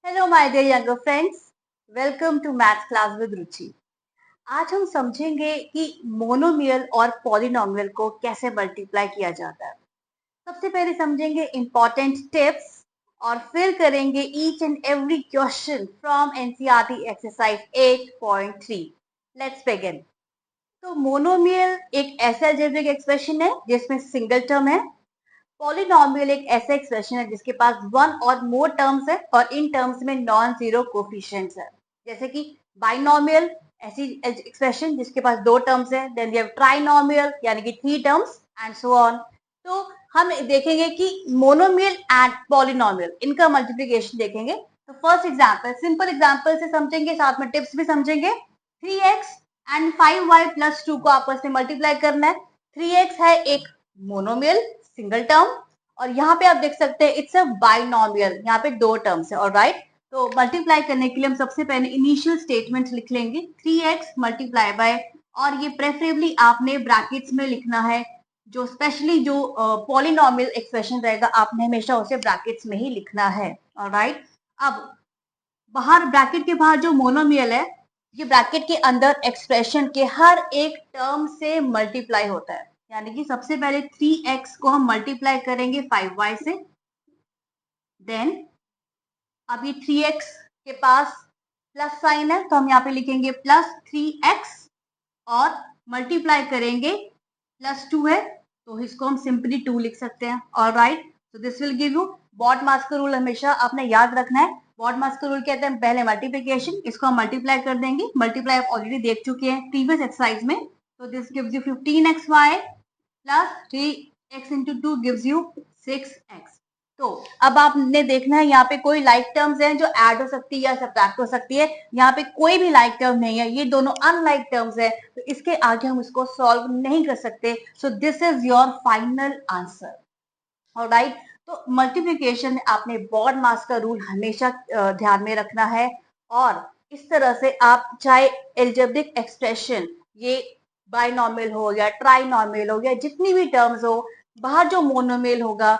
Hello my dear younger friends, welcome to math class with Ruchi. आज हम समझेंगे कि मोनोमियल और पॉलिनोमियल को कैसे मल्टीप्लाई किया जाता है। सबसे पहले समझेंगे इंपॉर्टेंट टिप्स और फिर करेंगे each and every question from NCERT exercise 8.3। Let's begin. तो मोनोमियल एक ऐसा अलजेब्रिक एक्सप्रेशन है जिसमें सिंगल टर्म है। पॉलिनॉमियल एक ऐसा एक्सप्रेशन है जिसके पास वन और मोर टर्म्स है और इन टर्म्स में नॉन जीरो कोफिशिएंट्स है। जैसे कि बाइनॉमियल ऐसी एक्सप्रेशन जिसके पास दो टर्म्स है। देन वी हैव ट्राइनॉमियल यानी कि three terms and so on. तो हम देखेंगे कि मोनोमियल एंड पॉलिनॉमियल इनका मल्टीप्लिकेशन देखेंगे। तो फर्स्ट एग्जांपल, सिंपल एग्जांपल से समझेंगे, साथ में टिप्स भी समझेंगे। 3x एंड 5y प्लस 2 को आपस में मल्टीप्लाई करना है। 3x है एक मोनोमियल सिंगल टर्म और यहाँ पे आप देख सकते हैं इट्स अ बाइनॉमियल, यहाँ पे दो टर्म्स है। ऑलराइट, तो मल्टीप्लाई करने के लिए हम सबसे पहले इनिशियल स्टेटमेंट लिख लेंगे 3x मल्टीप्लाई बाय, और ये प्रेफरेबली आपने ब्रैकेट्स में लिखना है। जो स्पेशली जो पॉलिनॉमियल एक्सप्रेशन रहेगा आपने हमेशा उसे ब्रैकेट्स में ही लिखना है। ऑलराइट, अब बाहर ब्रैकेट के बाहर जो मोनोमियल है ये ब्रैकेट के अंदर एक्सप्रेशन के हर एक टर्म से मल्टीप्लाई होता है। यानी कि सबसे पहले 3x को हम मल्टीप्लाई करेंगे 5y से। देन अब ये 3x के पास प्लस साइन है तो हम यहाँ पे लिखेंगे प्लस 3x और मल्टीप्लाई करेंगे प्लस 2 है तो इसको हम सिंपली 2 लिख सकते हैं। ऑलराइट, तो this will give you BODMAS का रूल। हमेशा आपने याद रखना है, बॉड मास का रूल कहते हैं पहले मल्टीप्लिकेशन, इसको हम मल्टीप्लाई कर देंगे। मल्टीप्लाई आप ऑलरेडी देख चुके हैं प्रीवियस एक्सरसाइज में। तो this gives you 15xy plus 3x into 2 gives you 6x। तो अब आपने देखना है यहाँ पे कोई लाइक टर्म्स हैं जो ऐड हो सकती है या सब्ट्रैक्ट हो सकती है। यहाँ पे कोई भी लाइक टर्म नहीं है, ये दोनों अनलाइक टर्म्स है, तो इसके आगे हम इसको सॉल्व नहीं कर सकते। सो this is your final answer. Alright, तो मल्टीप्लिकेशन में आपने बॉड मास का रूल हमेशा ध्यान में रखना है। और इस तरह से आप चाहे एल्जेब्रिक एक्सप्रेशन ये बाइनॉमियल हो या ट्राइनॉमियल हो या जितनी भी टर्म्स हो, बाहर जो मोनोमियल होगा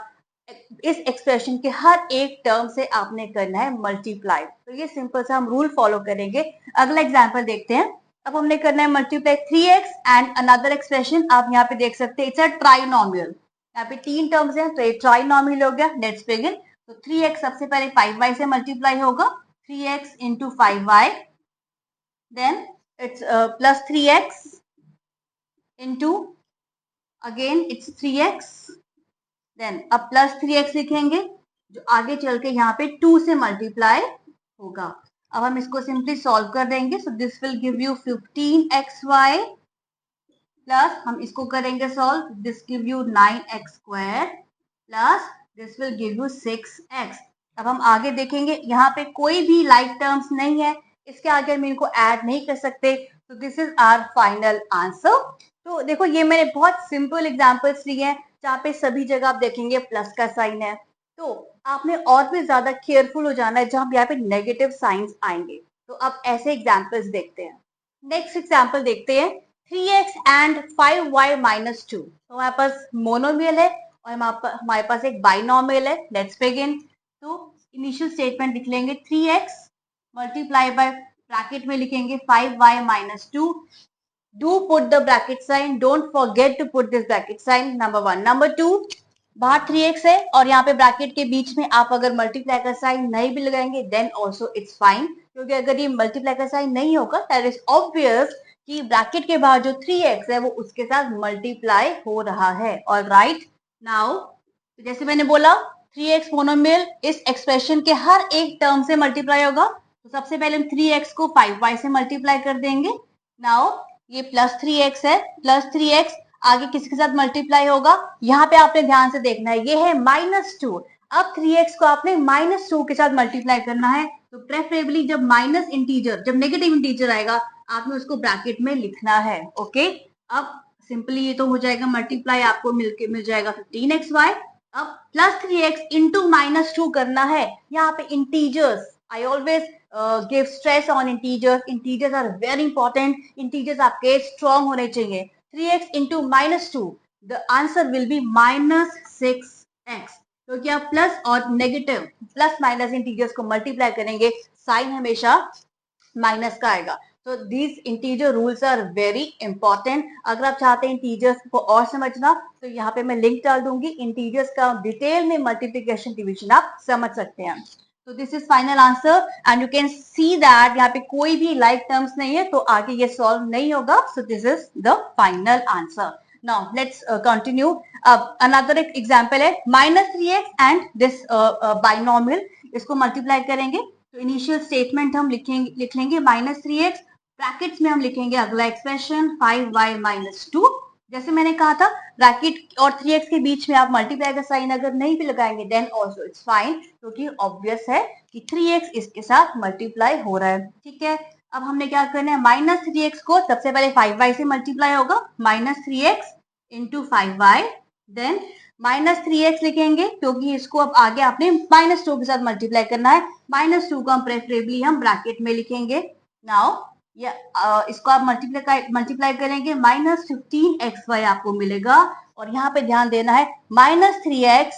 इस एक्सप्रेशन के हर एक टर्म से आपने करना है मल्टीप्लाई। तो ये सिंपल सा हम रूल फॉलो करेंगे। अगला एग्जांपल देखते हैं। अब हमने करना है multiply 3x and another expression. आप यहाँ पे देख सकते हैं इट्स अ ट्राइनॉमियल, यहाँ पे तीन टर्म्स हैं तो ये ट्राइनॉमियल हो गया। Let's begin. तो 3x सबसे पहले 5y से मल्टीप्लाई होगा, 3x into 5y। Then it's plus 3x into again it's 3x। Then अब प्लस 3x लिखेंगे जो आगे चल के यहाँ पे 2 से मल्टीप्लाई होगा। अब हम इसको सिंपली सॉल्व कर देंगे। So this will give you 15xy plus हम इसको करेंगे solve, this give you 9x square plus this will give you 6x। अब हम आगे देखेंगे यहाँ पे कोई भी लाइक टर्म्स नहीं है, इसके आगे हम इनको ऐड नहीं कर सकते। तो this is our final answer. तो देखो ये मैंने बहुत सिंपल एग्जांपल्स लिए हैं जहाँ पे सभी जगह आप देखेंगे प्लस का साइन है। तो आपने और भी ज्यादा केयरफुल हो जाना है जहां यहाँ पे नेगेटिव साइंस आएंगे। तो अब ऐसे एग्जाम्पल्स देखते हैं। नेक्स्ट एग्जाम्पल देखते हैं 3x एंड 5y माइनस 2। तो हमारे पास मोनोमियल है और हमारे पास एक बाइनोमियल है। Let's begin. तो इनिशियल स्टेटमेंट लिख लेंगे 3x मल्टीप्लाई बाय ब्रैकेट में लिखेंगे 5y minus 2। Do put the bracket sign, don't forget to put this bracket sign, number one. Number two, बाहर 3x है और यहाँ पे ब्रैकेट के बीच में आप अगर मल्टीप्लाई का साइन नहीं भी लगाएंगे देन ऑल्सो इट्स फाइन, क्योंकि अगर ये मल्टीप्लाई का साइन नहीं होगा दैट इज ऑब्वियस कि ब्रैकेट के बाहर जो 3x है वो उसके साथ मल्टीप्लाई हो रहा है। ऑलराइट, नाउ जैसे मैंने बोला 3x मोनोमियल इस एक्सप्रेशन के हर एक टर्म से मल्टीप्लाई होगा। तो सबसे पहले हम 3x को 5y से मल्टीप्लाई कर देंगे। नाउ ये प्लस 3x है, प्लस 3x आगे किसके साथ मल्टीप्लाई होगा, यहाँ पे आपने ध्यान से देखना है, ये है माइनस 2। अब 3x को आपने माइनस 2 के साथ मल्टीप्लाई करना है। तो प्रेफरेबली जब माइनस इंटीजर, जब नेगेटिव इंटीजर आएगा आपने उसको ब्रैकेट में लिखना है। ओके, अब सिंपली ये तो हो जाएगा मल्टीप्लाई, आपको मिल जाएगा 15xy। अब प्लस 3x इंटू माइनस 2 करना है। यहाँ पे integers, I always give stress on integers, integers are very important, integers आपके स्ट्रॉन्ग होने चाहिए। 3x into minus 2, the answer will be minus 6x. क्योंकि आप प्लस और नेगेटिव, प्लस माइनस इंटीजर्स को मल्टीप्लाई करेंगे, साइन हमेशा माइनस का आएगा। तो these integer rules are very important. अगर आप चाहते हैं इंटीजर्स को और समझना तो यहाँ पे मैं लिंक डाल दूंगी, इंटीजर्स का डिटेल में मल्टीप्लिकेशन डिवीजन आप समझ सकते हैं। तो this is final answer and you can see that यहाँ पे कोई भी लाइक टर्म्स नहीं है, तो आगे ये सॉल्व नहीं होगा। सो this is the final answer. Now let's continue. अब अनदर एक एग्जांपल है -3x एंड दिस बाइनोमियल, इसको मल्टीप्लाई करेंगे। तो इनिशियल स्टेटमेंट हम लिख लेंगे -3x, ब्रैकेट्स में हम लिखेंगे अगला एक्सप्रेशन 5y - 2। जैसे मैंने कहा था, ब्रैकेट और 3x के बीच में आप मल्टीप्लाई का साइन अगर नहीं भी लगाएंगे देन ऑल्सो इट्स फाइन, क्योंकि ऑब्वियस है कि 3x इसके साथ मल्टीप्लाई हो रहा है। ठीक है, अब हमने क्या करना है, -3x को सबसे पहले 5y से मल्टीप्लाई होगा, -3x into 5y, then -3x लिखेंगे क्योंकि इसको अब आगे आपने -2 के साथ मल्टीप्लाई करना है। -2 को हम प्रेफरेबली हम ब्रैकेट में लिखेंगे। नाउ इसको आप मल्टीप्लाई करेंगे, -15xy आपको मिलेगा। और यहाँ पे ध्यान देना है, -3x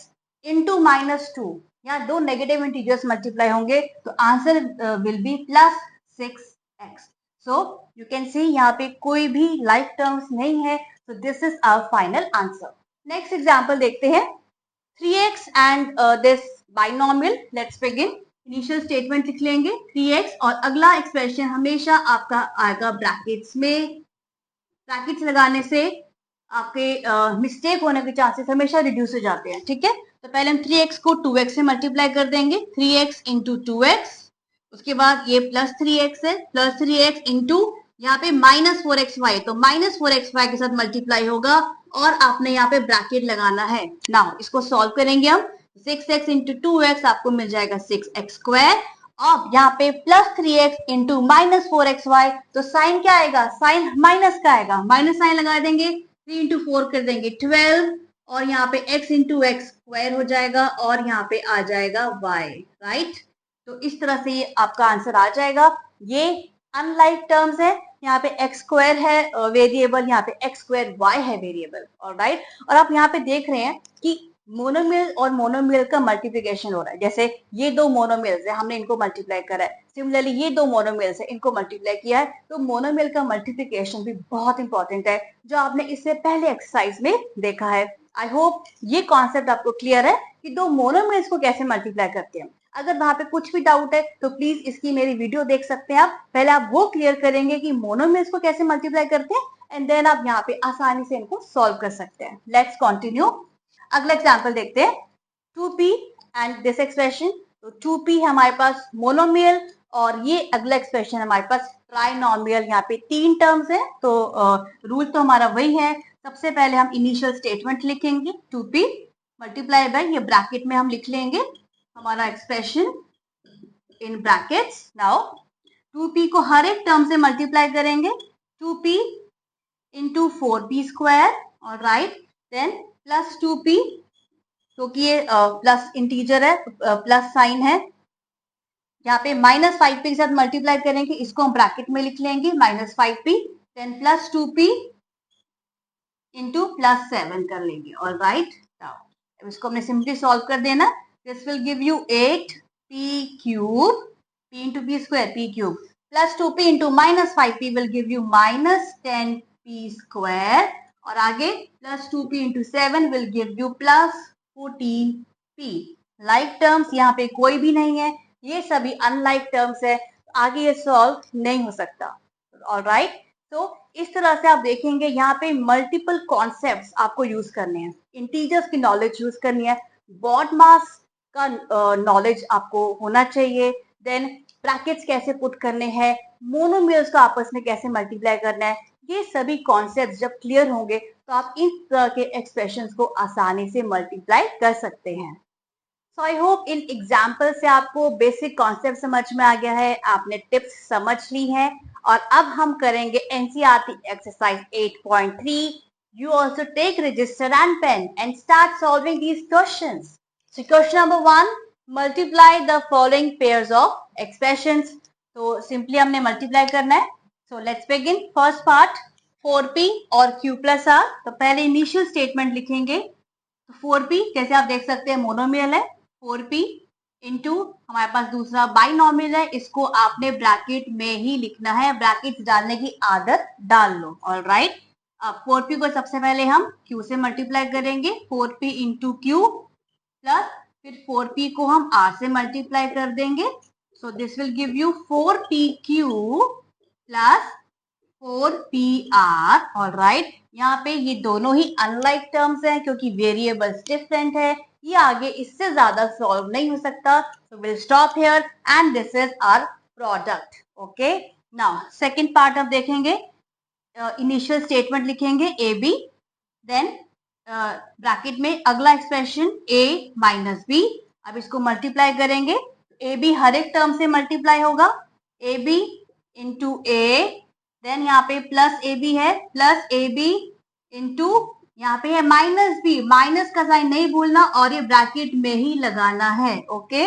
इंटू -2, यहाँ दो नेगेटिव इंटीजर्स मल्टीप्लाई होंगे तो answer will be +6x। So you can see यहाँ पे कोई भी लाइक टर्म्स नहीं है। So this is our final answer. Next example देखते हैं, 3x and this binomial. Let's begin. Initial statement लिख लेंगे 3x और अगला एक्सप्रेशन हमेशा आपका आएगा ब्रैकेट्स में। ब्रैकेट्स लगाने से आपके मिस्टेक होने के चांसेस हमेशा रिड्यूस हो जाते हैं। ठीक है, तो पहले हम 3x को 2x से मल्टीप्लाई कर देंगे, 3x इंटू 2x। उसके बाद ये +3x है, +3x इंटू यहाँ पे -4xy, तो -4xy के साथ मल्टीप्लाई होगा और आपने यहाँ पे ब्रैकेट लगाना है। नाउ इसको सॉल्व करेंगे हम, 6x इंटू 2x आपको मिल जाएगा 6x²। अब यहाँ पे +3x इंटू -4xy, तो साइन क्या आएगा, साइन माइनस का आएगा, माइनस साइन लगा देंगे, 3 इंटू 4 कर देंगे 12, और यहाँ पे x इंटू x² हो जाएगा और यहाँ पे आ जाएगा y, राइट। तो इस तरह से ये आपका आंसर आ जाएगा। ये अनलाइक टर्म्स है, यहाँ पे x² है वेरिएबल, यहाँ पे x² y है वेरिएबल, ऑलराइट। और आप यहाँ पे देख रहे हैं कि मोनोमियल और मोनोमियल का मल्टीप्लिकेशन हो रहा है। जैसे ये दो मोनोमियल्स है, हमने इनको मल्टीप्लाई करा है, सिमिलरली ये दो मोनोमियल्स है, इनको मल्टीप्लाई किया है। तो मोनोमियल का मल्टीप्लिकेशन भी बहुत इंपॉर्टेंट है, जो आपने इससे पहले एक्सरसाइज में देखा है। आई होप ये कॉन्सेप्ट आपको क्लियर है कि दो मोनोमियल्स को कैसे मल्टीप्लाई करते हैं। अगर वहां पे कुछ भी डाउट है तो प्लीज इसकी मेरी वीडियो देख सकते हैं आप। पहले आप वो क्लियर करेंगे कि मोनोमियल्स को कैसे मल्टीप्लाई करते हैं एंड देन आप यहाँ पे आसानी से इनको सॉल्व कर सकते हैं। Let's continue. अगला एग्जांपल देखते हैं, 2p एंड दिस एक्सप्रेशन। तो 2p हमारे पास मोनोमियल और ये अगला एक्सप्रेशन हमारे पास ट्राइनोमियल। यहाँ पे 3 टर्म्स है, तो रूल तो हमारा वही है। सबसे पहले हम इनिशियल स्टेटमेंट लिखेंगे, 2p मल्टीप्लाई बाय, ये ब्रैकेट में हम लिख लेंगे हमारा expression in brackets. Now 2p को हर एक टर्म से मल्टीप्लाई करेंगे, 2p इंटू 4p², और राइट, देन प्लस 2p, क्योंकि ये प्लस इंटीजर है, प्लस साइन है। यहाँ पे -5p के साथ मल्टीप्लाई करेंगे, इसको हम ब्रैकेट में लिख लेंगे -5p, then plus 2p into +7 कर लेंगे, और राइट। अब इसको हमने सिंपली सॉल्व कर देना। This will give you 8p³ p into p² p³ plus 2p into -5p will give you -10p², और आगे plus 2p into 7 will give you +14p। Like terms यहाँ पे कोई भी नहीं है, ये सभी अनलाइक टर्म्स है, आगे ये सॉल्व नहीं हो सकता। ऑलराइट, तो इस तरह से आप देखेंगे यहाँ पे मल्टीपल कॉन्सेप्ट्स आपको यूज करने हैं, इंटीजर्स की नॉलेज यूज करनी है, बॉड मास का नॉलेज आपको होना चाहिए, देन ब्रैकेट्स कैसे पुट करने हैं, मोनोमियल्स को आपस में कैसे मल्टीप्लाई करना है। ये सभी कॉन्सेप्ट्स जब क्लियर होंगे तो आप इस तरह के एक्सप्रेशंस को आसानी से मल्टीप्लाई कर सकते हैं। सो आई होप इन एग्जाम्पल से आपको बेसिक कॉन्सेप्ट समझ में आ गया है, आपने टिप्स समझ ली हैं। और अब हम करेंगे NCERT exercise 8.3। You also take register and pen and start solving these questions. So question number 1, multiply the following pairs of expressions. तो simply हमने multiply करना है। So let's begin. First part, 4p और q plus r। तो पहले initial statement लिखेंगे, तो 4p जैसे आप देख सकते हैं मोनोमियल है, 4p इंटू हमारे पास दूसरा बाइनोमियल है, इसको आपने ब्रैकेट में ही लिखना है, ब्रैकेट डालने की आदत डाल लो। ऑलराइट, अब 4p को सबसे पहले हम q से मल्टीप्लाई करेंगे, 4p इंटू क्यू प्लस फिर 4p को हम r से मल्टीप्लाई कर देंगे, so this will give you 4pq plus 4pr। Alright, यहाँ पे ये दोनों ही अनलाइक टर्म्स हैं क्योंकि वेरिएबल्स डिफरेंट है, ये आगे इससे ज्यादा सॉल्व नहीं हो सकता, so will stop here and this is our product. Okay, now second part अब देखेंगे, इनिशियल स्टेटमेंट लिखेंगे ए बी, देन ब्रैकेट में अगला एक्सप्रेशन a माइनस बी, अब इसको मल्टीप्लाई करेंगे, ए बी हर एक टर्म से मल्टीप्लाई होगा, A B into A, then यहाँ पे प्लस ए बी है, प्लस ए बी इंटू यहाँ पे है माइनस बी, माइनस का साइन नहीं भूलना और ये ब्रैकेट में ही लगाना है। Okay,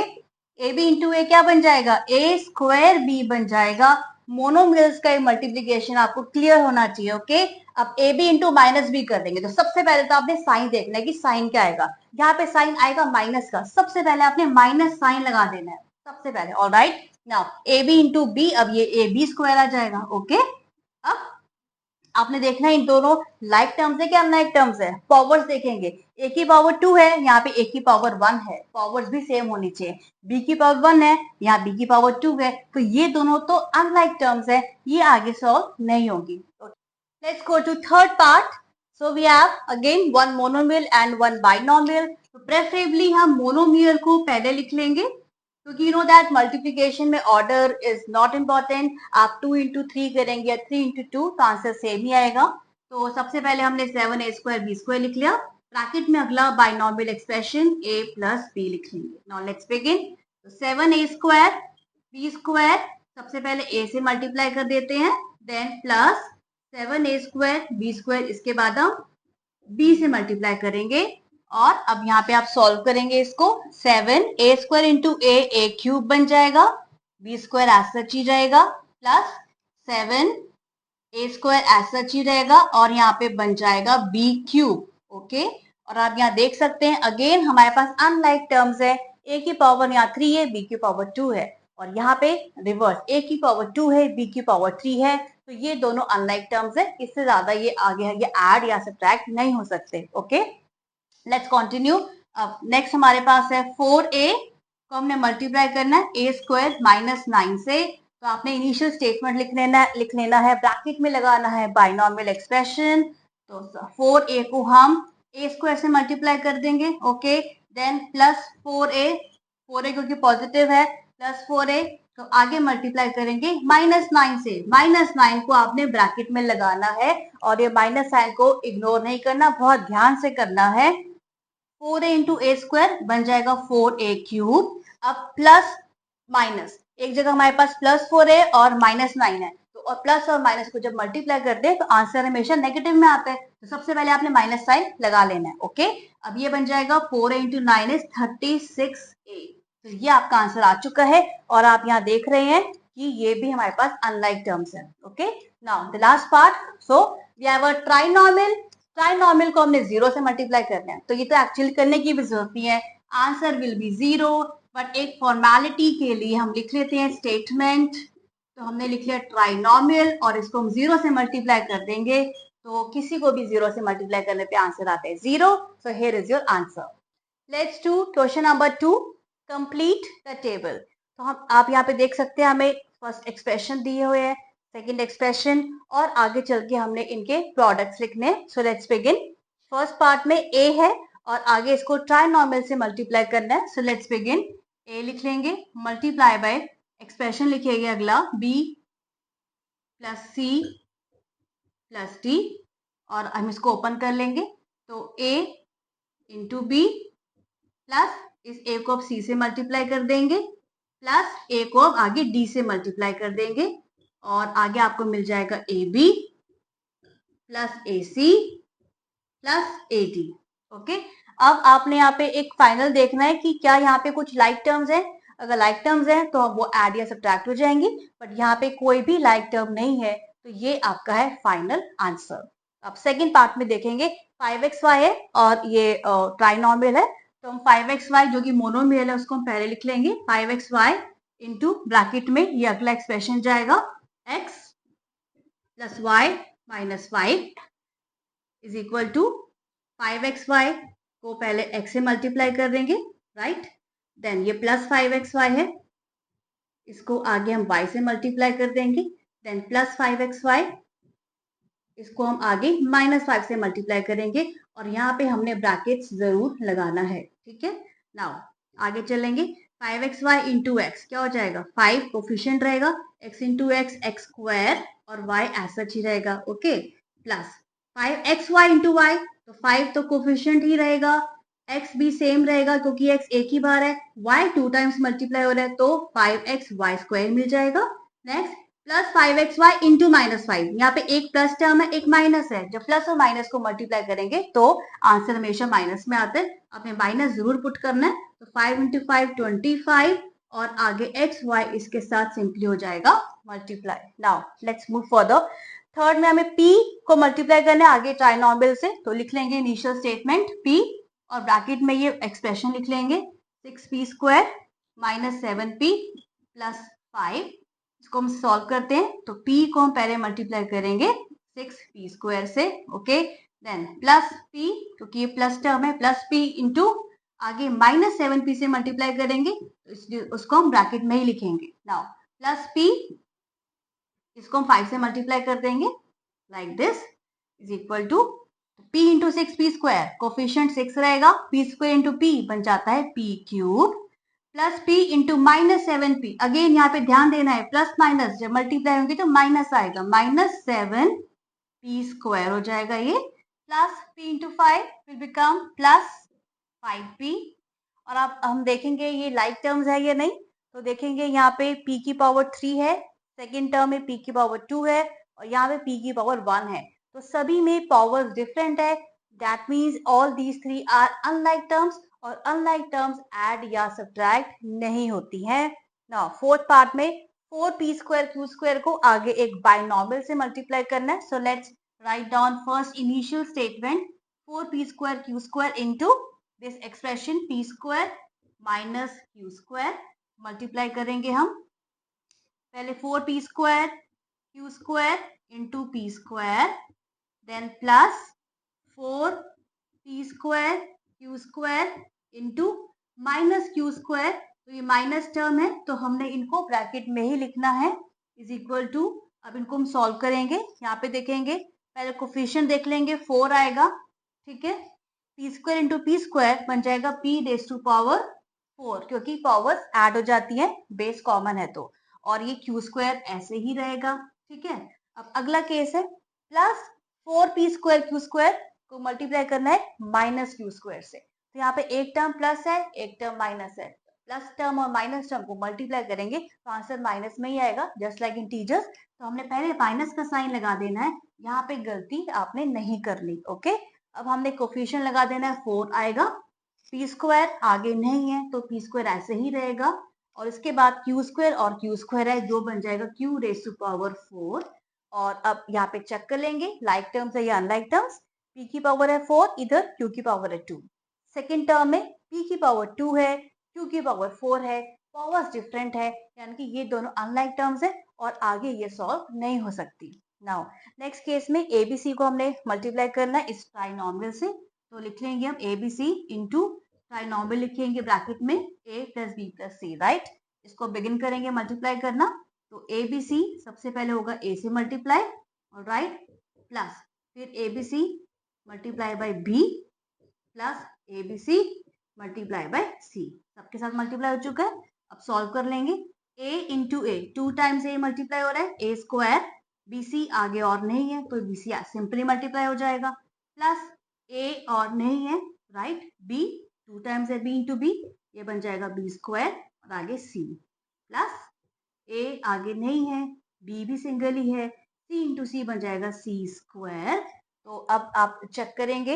A B into A क्या बन जाएगा, ए स्क्वायर बी बन जाएगा। मोनोमियल्स का मल्टीप्लीकेशन आपको क्लियर होना चाहिए। ओके, अब A B into minus B कर देंगे, तो सबसे पहले तो आपने साइन देखना है कि साइन क्या आएगा, यहाँ पे साइन आएगा माइनस का, सबसे पहले आपने माइनस साइन लगा देना है सबसे पहले। Alright, now A B into B, अब ये ए बी स्क्वायर आ जाएगा। ओके, अब आपने देखना है इन दोनों लाइक टर्म्स है क्या अनलाइक टर्म्स है, पावर्स देखेंगे, ए की पावर 2 है, यहाँ पे ए की पावर 1 है, पावर्स भी सेम होनी चाहिए, बी की पावर 1 है, यहाँ बी की पावर 2 है, तो ये दोनों तो अनलाइक टर्म्स है, ये आगे सॉल्व नहीं होगी। Let's go to third part, so we have again one monomial and one binomial, तो प्रेफरेबली हम मोनोमियल को पहले लिख लेंगे क्योंकि यू नो दैट मल्टीप्लीकेशन में ऑर्डर इज नॉट इम्पॉर्टेंट, आप 2 इंटू 3 करेंगे या 3 इंटू 2 तो आंसर सेम ही आएगा। तो सबसे पहले हमने 7a स्क्वायर बी स्क्वायर लिख लिया, ब्रैकेट में अगला binomial expression a plus B लिख लेंगे। नाउ लेट्स बिगिन, तो 7a स्क्वायर बी स्क्वायर सबसे पहले a से मल्टीप्लाई कर देते हैं, then plus 7a square B square, इसके बाद हम b से मल्टीप्लाई करेंगे और अब यहाँ पे आप सॉल्व करेंगे इसको, 7a स्क्वायर इंटू ए क्यूब बन जाएगा, बी स्क्वायर एज सच ही रहेगा, plus 7a square as such ही रहेगा और यहाँ पे बन जाएगा बी क्यूब। ओके, और आप यहाँ देख सकते हैं अगेन हमारे पास अनलाइक टर्म्स है, a की पावर यहाँ 3 है, b की पावर 2 है, और यहाँ पे रिवर्स a की पावर 2 है, b की पावर 3 है, तो ये दोनों अनलाइक टर्म्स है, इससे ज्यादा ये आगे ये ऐड या सब्ट्रैक्ट नहीं हो सकते। Okay, let's continue. अब नेक्स्ट हमारे पास है 4a को हमने मल्टीप्लाई करना है a स्क्वायर माइनस 9 से, तो आपने इनिशियल स्टेटमेंट लिख लेना है, ब्रैकेट में लगाना है बाइनोमियल एक्सप्रेशन, तो 4a को हम a स्क्वायर से मल्टीप्लाई कर देंगे। ओके, देन प्लस 4a क्योंकि पॉजिटिव है, प्लस 4a, तो आगे मल्टीप्लाई करेंगे माइनस 9 से, माइनस 9 को आपने ब्रैकेट में लगाना है और ये माइनस साइन को इग्नोर नहीं करना, बहुत ध्यान से करना है। 4a इंटू ए स्क्वायर बन जाएगा 4a क्यूब, अब प्लस माइनस, एक जगह हमारे पास प्लस 4a और माइनस 9 है, तो और प्लस और माइनस को जब मल्टीप्लाई करते हैं तो आंसर हमेशा नेगेटिव में आता है, तो सबसे पहले आपने माइनस साइन लगा लेना है। ओके, अब ये बन जाएगा 4a इंटू 9 इज 36a, तो ये आपका आंसर आ चुका है और आप यहाँ देख रहे हैं कि ये भी हमारे पास अनलाइक टर्म्स है। Okay, now the last part, so we have a trinomial, trinomial को हमने 0 से मल्टीप्लाई करना है, तो ये तो एक्चुअली करने की भी जरूरत नहीं है, आंसर विल बी 0, बट एक फॉर्मेलिटी के लिए हम लिख लेते हैं स्टेटमेंट, तो हमने लिख लिया ट्राइनोमियल और इसको हम 0 से मल्टीप्लाई कर देंगे, तो किसी को भी 0 से मल्टीप्लाई करने पे आंसर आता है 0, so here is your answer. Let's do question number 2, complete the table. तो हम आप यहाँ पे देख सकते हैं हमें फर्स्ट एक्सप्रेशन दिए हुए हैं, सेकंड एक्सप्रेशन और आगे चल के हमने इनके प्रोडक्ट्स लिखने। So let's begin, first part में a है और आगे इसको ट्राइनोमियल से मल्टीप्लाई करना है, सो लेट्स बिगिन, a लिख लेंगे मल्टीप्लाई बाय एक्सप्रेशन लिखेंगे अगला b plus c plus d, और हम इसको ओपन कर लेंगे, तो a इंटू बी प्लस इस a को अब c से मल्टीप्लाई कर देंगे, प्लस a को अब आगे d से मल्टीप्लाई कर देंगे और आगे आपको मिल जाएगा A B plus A C plus A D. Okay, अब आपने यहाँ पे एक फाइनल देखना है कि क्या यहाँ पे कुछ लाइक टर्म्स है, अगर लाइक टर्म्स है तो वो ऐड या सब्ट्रैक्ट हो जाएंगी, बट यहाँ पे कोई भी लाइक टर्म नहीं है, तो ये आपका है फाइनल आंसर। अब सेकेंड पार्ट में देखेंगे 5xy है और ये ट्राइनॉमियल है, तो हम 5xy जो कि मोनोमियल है उसको हम पहले लिख लेंगे 5xy इंटू ब्रैकेट में ये अगला एक्सप्रेशन जाएगा x plus Y minus 5 is equal to 5xy को पहले x से मल्टीप्लाई कर देंगे, राइट। देन ये प्लस 5xy है, इसको आगे हम y से मल्टीप्लाई कर देंगे, देन प्लस 5xy, इसको हम आगे -5 से मल्टीप्लाई करेंगे और यहाँ पे हमने ब्रैकेट्स जरूर लगाना है, ठीक है। नाउ आगे चलेंगे, 5xy इंटू एक्स क्या हो जाएगा, 5 कोफिशिएंट रहेगा, x इंटू एक्स स्क्वायर और y ऐसा ही रहेगा, okay. Plus 5xy into Y, तो 5 तो कोफिशिएंट ही रहेगा, x भी सेम रहेगा क्योंकि x एक ही बार है, y 2 टाइम्स मल्टीप्लाई हो रहा है तो 5xy स्क्वायर मिल जाएगा। नेक्स्ट प्लस 5xy इंटू -5, यहाँ पे एक प्लस टर्म है एक माइनस है, जब प्लस और माइनस को मल्टीप्लाई करेंगे तो आंसर हमेशा माइनस में आता है, आपने माइनस जरूर पुट करना है। तो 5 इंटू 5 25 और आगे x y इसके साथ सिंपली हो जाएगा multiply. Now let's move further, third में हमें p को मल्टीप्लाई करना है आगे ट्राइनॉमियल से, तो लिख लेंगे इनिशियल स्टेटमेंट p और ब्रैकेट में ये एक्सप्रेशन लिख लेंगे 6p square minus 7p plus 5, इसको हम सॉल्व करते हैं तो p को हम पहले मल्टीप्लाई करेंगे 6p स्क्वायर से, ओके। देन प्लस p क्योंकि ये प्लस टर्म है, प्लस p इंटू आगे -7p से मल्टीप्लाई करेंगे तो उसको हम ब्रैकेट में ही लिखेंगे। नाउ प्लस p, इसको हम 5 से मल्टीप्लाई कर देंगे like this is equal to p into 6p square, coefficient 6 रहेगा, p स्क्वायर इंटू p बन जाता है p cube plus p into -7p, again यहाँ पे ध्यान देना है प्लस माइनस जब मल्टीप्लाई होंगे तो माइनस आएगा, -7p स्क्वायर हो जाएगा ये, plus p into 5 will become plus 5p। और अब हम देखेंगे ये लाइक टर्म्स है या नहीं, तो देखेंगे यहाँ पे p की पावर 3 है, सेकेंड टर्म में p की पावर 2 है और यहाँ पे p की पावर 1 है, तो सभी में पावर्स डिफरेंट है, that means all these three are unlike terms और अनलाइक टर्म्स ऐड या सब्ट्रैक्ट नहीं होती हैं। नाउ फोर्थ पार्ट में 4p स्क्वायर क्यू स्क्वायर को आगे एक बाइनॉमियल से मल्टीप्लाई करना है, so let's write down first initial statement 4p square Q square into this expression p square minus Q square, multiply करेंगे हम पहले 4p square Q square into p square, then plus 4p square Q square into minus Q square, तो ये minus term है तो हमने इनको bracket में ही लिखना है इज इक्वल टू, अब इनको हम सॉल्व करेंगे, यहाँ पे देखेंगे पहले कोफिशिएंट देख लेंगे 4 आएगा, ठीक है, p square into p square बन जाएगा p रेज टू पावर 4 क्योंकि पावर्स ऐड हो जाती है बेस कॉमन है तो, और ये क्यू स्क्वायर ऐसे ही रहेगा, ठीक है। अब अगला केस है plus 4p square Q square को मल्टीप्लाई करना है माइनस क्यू स्क्वायर से, तो यहाँ पे एक टर्म प्लस है एक टर्म माइनस है, प्लस टर्म और माइनस टर्म को मल्टीप्लाई करेंगे तो आंसर माइनस में ही आएगा जस्ट लाइक इंटीजर्स, तो हमने पहले माइनस का साइन लगा देना है, यहाँ पे गलती आपने नहीं करनी, ओके। अब हमने कोफिशिएंट लगा देना है 4 आएगा, पी स्क्वायर आगे नहीं है तो पी स्क्वायर ऐसे ही रहेगा और इसके बाद क्यू स्क्वायर और क्यू स्क्वायर है जो बन जाएगा क्यू रेज टू पावर 4, और अब यहाँ पे चेक कर लेंगे लाइक टर्म्स है या अनलाइक टर्म्स, p की पावर है 4 इधर q की पावर है 2, सेकेंड टर्म में p की पावर 2 है q की पावर 4 है, पावर्स डिफरेंट है यानी कि ये दोनों अनलाइक टर्म्स है और आगे ये सॉल्व नहीं हो सकती। नाउ नेक्स्ट केस में abc को हमने मल्टीप्लाई करना है इस ट्राइनॉमियल से, तो लिख लेंगे हम abc इंटू ट्राइनॉमियल लिखेंगे ब्रैकेट में a plus b plus c, right. इसको बिगिन करेंगे मल्टीप्लाई करना, तो abc सबसे पहले होगा a से मल्टीप्लाई, राइट, प्लस फिर abc multiply by b plus abc multiply by c, सबके साथ मल्टीप्लाई हो चुका है। अब सॉल्व कर लेंगे a into A, 2 times a multiply हो रहा है a स्क्वायर, bc आगे और नहीं है तो bc सिंपली मल्टीप्लाई हो जाएगा, प्लस a और नहीं है, राइट, b 2 टाइम्स है b इंटू b, ये बन जाएगा b स्क्वायर और आगे c, प्लस a आगे नहीं है b भी सिंगल ही है, c इंटू सी बन जाएगा c स्क्वायर। तो अब आप चेक करेंगे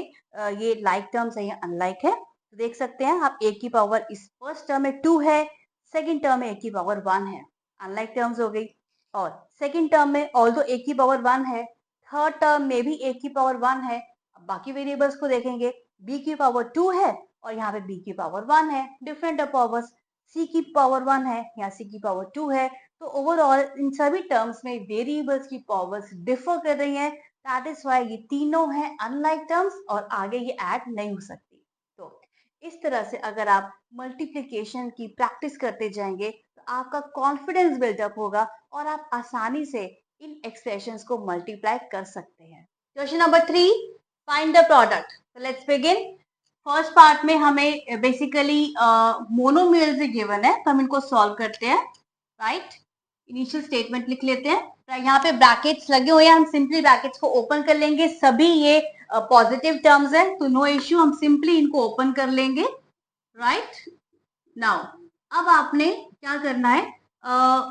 ये लाइक टर्म्स है या अनलाइक है, तो देख सकते हैं आप a की पावर इस फर्स्ट टर्म में 2 है, सेकेंड टर्म में a की पावर 1 है, अनलाइक टर्म्स हो गई, और सेकेंड टर्म में ऑल्दो a की पावर 1 है, थर्ड टर्म में भी a की पावर 1 है, बाकी वेरिएबल्स को देखेंगे, b की पावर 2 है और यहाँ पे b की पावर 1 है, डिफरेंट पावर्स, c की पावर 1 है, यहाँ c की पावर 2 है। तो ओवरऑल इन सभी टर्म्स में वेरिएबल्स की पावर्स डिफर कर रही हैं, दैट इज व्हाई ये तीनों हैं अनलाइक टर्म्स और आगे ये ऐड नहीं हो सकती। तो इस तरह से अगर आप मल्टीप्लिकेशन की प्रैक्टिस करते जाएंगे तो आपका कॉन्फिडेंस बिल्डअप होगा और आप आसानी से इन एक्सप्रेशंस को मल्टीप्लाई कर सकते हैं। Question number 3, find the product. Let's begin. First part में हमें बेसिकली मोनोमियल से गिवन है, तो हम इनको सॉल्व करते हैं। राइट, इनिशियल स्टेटमेंट लिख लेते हैं। यहाँ पे ब्रैकेट्स लगे हुए हैं, हम सिंपली ब्रैकेट्स को ओपन कर लेंगे। सभी ये पॉजिटिव टर्म्स है तो नो इश्यू, हम सिंपली इनको ओपन कर लेंगे। राइट नाउ अब आपने क्या करना है,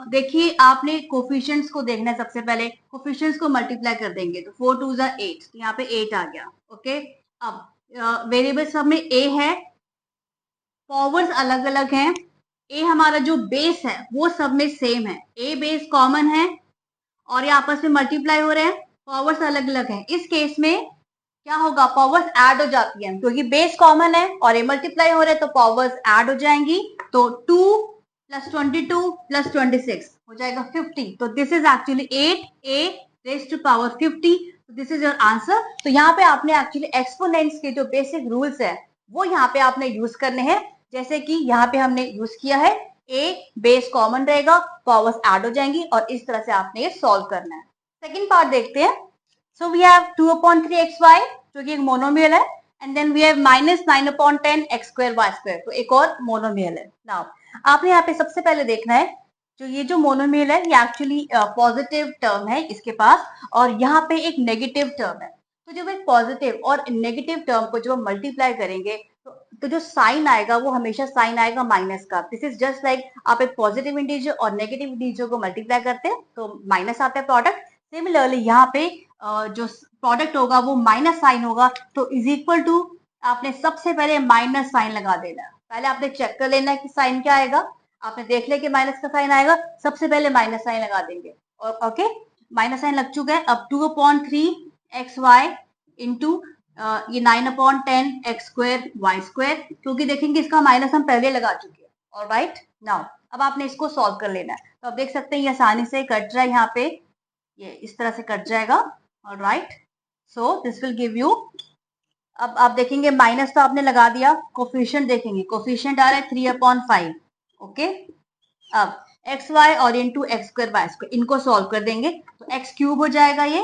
देखिए आपने कोफिशिएंट्स को देखना है। सबसे पहले कोफिशिएंट्स को मल्टीप्लाई कर देंगे तो 4 2 8, यहाँ पे 8 आ गया। ओके, अब वेरिएबल सब में a है, पावर्स अलग अलग हैं। a हमारा जो बेस है वो सब में सेम है, a बेस कॉमन है और ये आपस में मल्टीप्लाई हो रहे हैं, पावर्स अलग अलग हैं। इस केस में क्या होगा, पावर्स ऐड हो जाती है क्योंकि बेस कॉमन है और ये मल्टीप्लाई हो रहे हैं तो पावर्स ऐड हो जाएंगी। तो 2 + 22 + 26 हो जाएगा 50। तो this is actually 8a raise to power 50। This is your answer. तो यहाँ पे आपने एक्चुअली एक्सपोनेंट्स के जो बेसिक रूल्स है वो यहाँ पे आपने यूज करने हैं। जैसे कि यहाँ पे हमने यूज किया है, a बेस कॉमन रहेगा, पावर्स ऐड हो जाएंगी और इस तरह से आपने ये सॉल्व करना है। सेकेंड पार्ट देखते हैं। So we have 2/3xy जो कि एक मोनोमियल है, and then we have -9/10 x square y square, तो एक और मोनोमियल है। नाउ आपने यहाँ पे सबसे पहले देखना है, जो ये जो मोनोमियल है ये एक्चुअली पॉजिटिव टर्म है इसके पास और यहाँ पे एक नेगेटिव टर्म है। तो जब एक पॉजिटिव और नेगेटिव टर्म को जब हम मल्टीप्लाई करेंगे तो जो साइन आएगा वो हमेशा साइन आएगा माइनस का। दिस इज जस्ट लाइक आप एक पॉजिटिव इंटीजर और नेगेटिव इंटीजर को मल्टीप्लाई करते हैं तो माइनस आता है प्रोडक्ट। सिमिलरली यहाँ पे जो प्रोडक्ट होगा वो माइनस साइन होगा, तो इज इक्वल टू आपने सबसे पहले माइनस साइन लगा देना है। पहले आपने चेक कर लेना है कि साइन क्या आएगा, आपने देख लिया कि माइनस का साइन आएगा, सबसे पहले माइनस साइन लगा देंगे। और ओके, माइनस साइन लग चुका है। अब 2/3xy इंटू ये 9/10 x square y square, क्योंकि देखेंगे इसका माइनस हम पहले लगा चुके हैं। ऑलराइट, नाउ अब आपने इसको सॉल्व कर लेना है। तो आप देख सकते हैं ये आसानी से कट रहा है, यहाँ पे ये इस तरह से कट जाएगा। Alright, so this will give you, अब आप देखेंगे माइनस तो आपने लगा दिया, कोफिशिएंट देखेंगे, कोफिशिएंट आ रहा है 3/5। ओके, अब एक्स वाई और into X square Y square, इनको सॉल्व कर देंगे तो एक्स क्यूब हो जाएगा। ये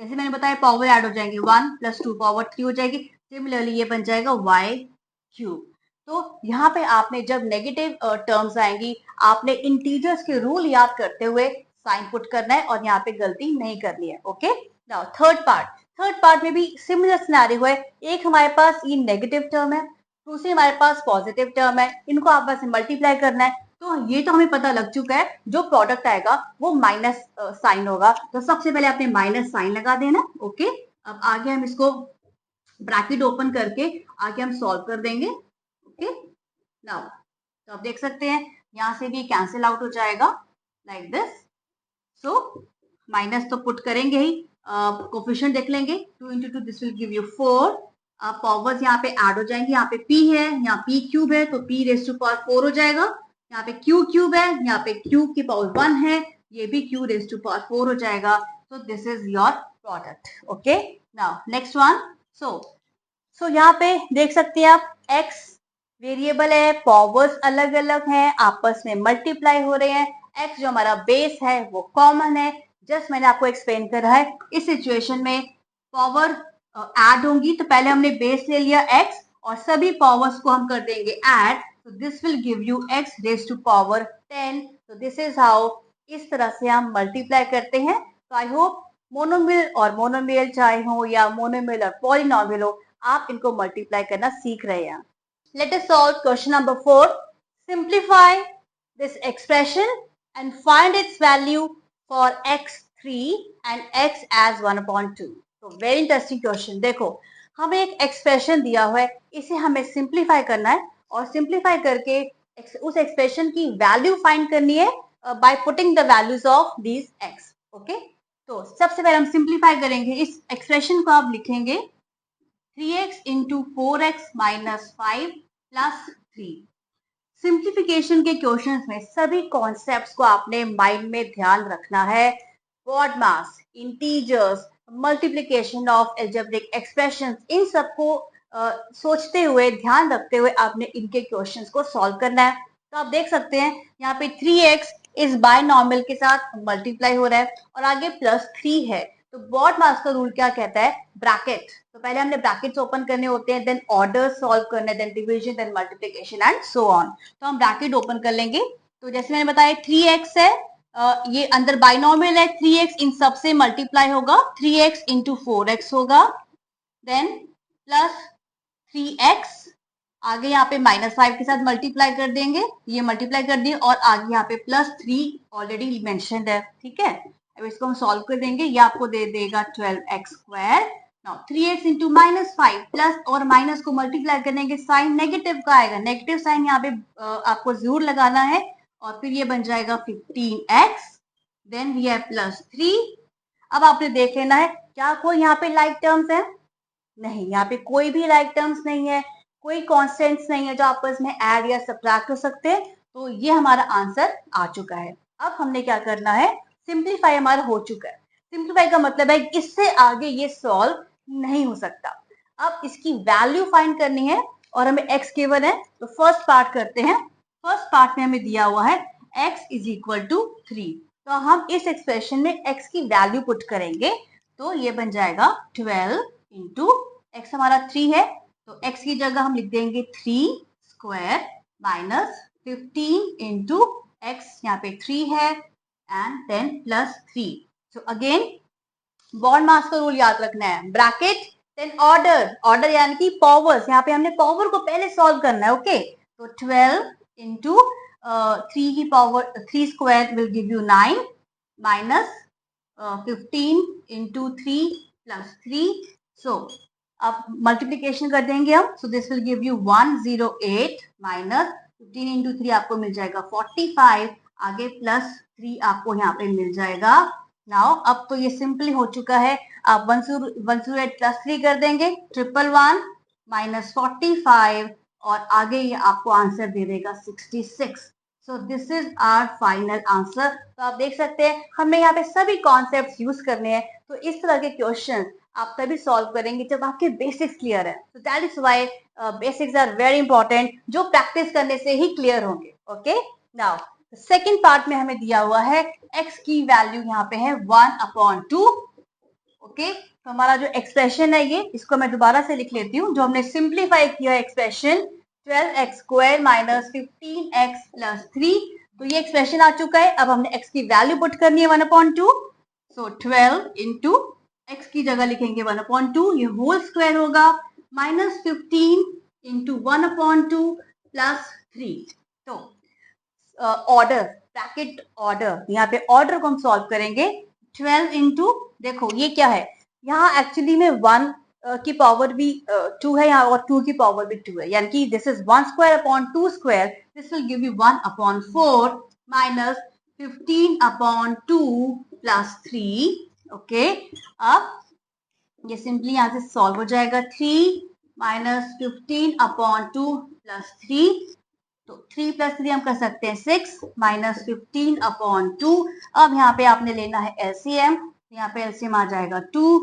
जैसे मैंने बताया पावर ऐड हो जाएंगे, 1 + 2 पावर 3 हो जाएगी। सिमिलरली ये बन जाएगा वाई क्यूब। तो यहाँ पे आपने जब नेगेटिव टर्म्स आएंगी आपने इंटीजर्स के रूल याद करते हुए साइन पुट करना है और यहाँ पे गलती नहीं करनी है। ओके, नाउ थर्ड पार्ट में भी सिमिलर सिनेरियो है। एक हमारे पास ये नेगेटिव टर्म है, दूसरी हमारे पास पॉजिटिव टर्म है, इनको आपस में मल्टीप्लाई करना है। तो ये तो हमें पता लग चुका है, जो प्रोडक्ट आएगा वो माइनस साइन होगा, तो सबसे पहले आपने माइनस साइन लगा देना। ओके, अब आगे हम इसको ब्रैकेट ओपन करके आगे हम सॉल्व कर देंगे। ओके, नाउ तो आप देख सकते हैं यहाँ से भी कैंसिल आउट हो जाएगा लाइक दिस। सो माइनस तो पुट करेंगे ही, कोफिशिएंट देख लेंगे, 2 × 2 this will give you 4। Powers यहाँ पे ऐड हो जाएंगे, यहाँ पे p है, यहाँ p क्यूब है तो p रेज टू पावर 4 हो जाएगा। यहाँ पे q क्यूब है, यहाँ पे q की पावर 1 है, ये भी q रेज टू पावर 4 हो जाएगा। तो this is your product. Okay, now next one. So यहाँ पे देख सकते हैं आप x वेरिएबल है, पावर्स अलग अलग हैं, आपस में मल्टीप्लाई हो रहे हैं। x जो हमारा बेस है वो कॉमन है, जस्ट मैंने आपको एक्सप्लेन करा है। इस सिचुएशन में पावर ऐड होंगी तो पहले हमने बेस ले लिया x और सभी पावर्स को हम कर देंगे ऐड, तो this will give you x raise to power 10। तो दिस इज हाउ, इस तरह से हम मल्टीप्लाई करते हैं। तो आई होप मोनोमियल और मोनोमियल चाहे हो या मोनोमियल और पॉलिनॉमियल हो, आप इनको मल्टीप्लाई करना सीख रहे हैं। Let us solve question number 4. Simplify this expression and find its value for x3 and x as 1/2. So very interesting question. देखो हमें एक एक्सप्रेशन दिया हुआ है, इसे हमें सिंप्लीफाई करना है और सिंप्लीफाई करके उस एक्सप्रेशन की वैल्यू फाइंड करनी है by putting the values of these x. Okay, तो सबसे पहले हम सिंप्लीफाई करेंगे। इस एक्सप्रेशन को आप लिखेंगे 3x into 4x minus 5 plus 3। Simplification के क्वेश्चंस में सभी कॉन्सेप्ट्स को आपने माइंड में ध्यान रखना है। BODMAS, integers, multiplication of algebraic expressions, इन सबको सोचते हुए, ध्यान रखते हुए आपने इनके क्वेश्चंस को सॉल्व करना है। तो आप देख सकते हैं यहाँ पे 3x इस बायनॉर्मल के साथ मल्टीप्लाई हो रहा है और आगे प्लस 3 है। तो बॉड मास का रूल क्या कहता है? ब्रैकेट। तो पहले हमने ब्रैकेट्स ओपन करने होते हैं, देन ऑर्डर सॉल्व करना है, then division, then multiplication and so on. तो हम ब्रैकेट ओपन कर लेंगे। तो जैसे मैंने बताया 3x है, ये अंदर बाइनॉमियल है, 3x इन सब से मल्टीप्लाई होगा, 3x इंटू 4x होगा, देन प्लस 3x, आगे यहाँ पे माइनस 5 के साथ मल्टीप्लाई कर देंगे, ये मल्टीप्लाई कर दिए, और आगे यहाँ पे प्लस 3 ऑलरेडी मेंशन्ड है, ठीक है। अब इसको हम सॉल्व कर देंगे, ये आपको दे देगा 12x square. Now 3x into minus 5 plus और माइनस को मल्टीप्लाई करेंगे, साइन नेगेटिव का आएगा, नेगेटिव साइन यहाँ पे आपको जरूर लगाना है, और फिर ये बन जाएगा 15x, then we have plus 3। अब आपने देख लेना है क्या कोई यहाँ पे लाइक टर्म्स है? नहीं, यहाँ पे कोई भी लाइक टर्म्स नहीं है, कोई कॉन्स्टेंट्स नहीं है जो आपस में ऐड या सब्ट्रैक्ट कर सकते हैं। तो ये हमारा आंसर आ चुका है। अब हमने क्या करना है? सिंप्लीफाई हमारा हो चुका है। सिंप्लीफाई का मतलब है इससे आगे ये सॉल्व नहीं हो सकता। अब इसकी वैल्यू फाइंड करनी है और हमें x गिवन है, तो फर्स्ट पार्ट करते हैं। फर्स्ट पार्ट में हमें दिया हुआ है x इज इक्वल टू 3। तो हम इस एक्सप्रेशन में x की वैल्यू पुट करेंगे, तो ये बन जाएगा 12 इंटू x हमारा 3 है, तो x की जगह हम लिख देंगे 3 स्क्वायर माइनस 15 इंटू x, यहाँ पे 3 है, and then plus 3। So again BODMAS का रूल याद रखना है, ब्रैकेट देन ऑर्डर, ऑर्डर यानी कि पावर्स, यहाँ पे हमने पावर को पहले सॉल्व करना है, ओके। तो 12 इंटू 3 की power 3 square will give you 9 minus 15 into 3 plus 3। सो अब मल्टीप्लीकेशन कर देंगे हम, so this will give you 108 minus 15 into 3 आपको मिल जाएगा 45, आगे प्लस 3 आपको यहाँ पे मिल जाएगा। नाउ अब तो ये सिंपली हो चुका है, आप 108 प्लस 3 कर देंगे 111 माइनस 45, और आगे ये आपको आंसर दे देगा 66। So this is our final answer. तो आप देख सकते हैं हमें यहाँ पे सभी कॉन्सेप्ट्स यूज करने हैं। तो इस तरह के क्वेश्चन आप तभी सॉल्व करेंगे जब आपके बेसिक्स क्लियर है। तो that is why basics are very important, जो प्रैक्टिस करने से ही क्लियर होंगे। ओके, नाउ सेकेंड पार्ट में हमें दिया हुआ है x की वैल्यू यहाँ पे है 1/2। ओके, तो हमारा जो एक्सप्रेशन है ये, इसको मैं दोबारा से लिख लेती हूँ, जो हमने सिंप्लीफाई किया expression 12x square minus 15x plus 3। तो ये एक्सप्रेशन आ चुका है। अब हमने x की वैल्यू पुट करनी है 1/2। सो 12 इंटू x की जगह लिखेंगे 1/2, ये होल स्क्वायर होगा, माइनस 15 इंटू 1/2 प्लस 3। तो ऑर्डर, ब्रैकेट ऑर्डर, यहाँ पे ऑर्डर को हम सॉल्व करेंगे। 12 इंटू, देखो ये क्या है, यहाँ एक्चुअली में 1 की पावर भी 2 है यहाँ, और 2 की पावर भी 2 है, यानी कि this is 1 square upon 2 square, this will give you 1/4 minus 15/2 plus 3। Okay, अब ये सिंपली यहाँ से सॉल्व हो जाएगा, 3 माइनस 15/2 प्लस 3। तो 3 प्लस 3 हम कर सकते हैं 6 माइनस 15/2। अब यहाँ पे आपने लेना है एलसीएम, यहाँ पे एलसीएम आ जाएगा 2,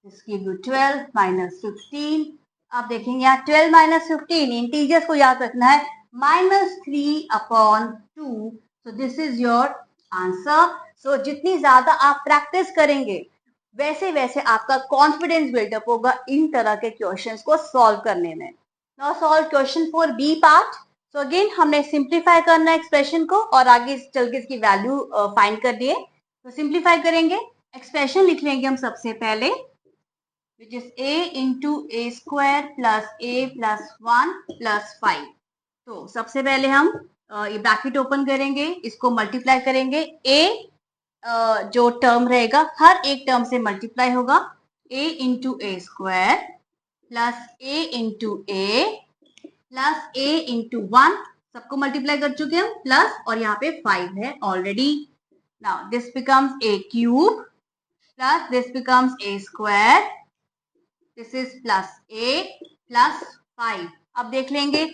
दिस गिव यू 12 माइनस 15। अब देखेंगे यहाँ 12 माइनस 15, इंटीजर्स को याद रखना है, -3/2। So this is your answer. So जितनी ज्यादा आप प्रैक्टिस करेंगे, वैसे वैसे आपका कॉन्फिडेंस बिल्डअप होगा इन तरह के क्वेश्चंस को सॉल्व करने में। Now solve question for B part. तो अगेन हमने सिंप्लीफाई करना है एक्सप्रेशन को, और आगे चल के इसकी वैल्यू फाइंड कर दिए। तो सिंप्लीफाई करेंगे, एक्सप्रेशन लिख लेंगे हम सबसे पहले, which is a into A square plus a plus 1 plus 5। तो सबसे पहले हम ये ब्रैकेट ओपन करेंगे, इसको मल्टीप्लाई करेंगे, a जो टर्म रहेगा हर एक टर्म से मल्टीप्लाई होगा, a into A square plus a into A plus a into 1, सबको मल्टीप्लाई कर चुके हम, प्लस और यहाँ पे 5 है already. Now this becomes a cube plus this becomes a square this is +8 +5। अब देख लेंगे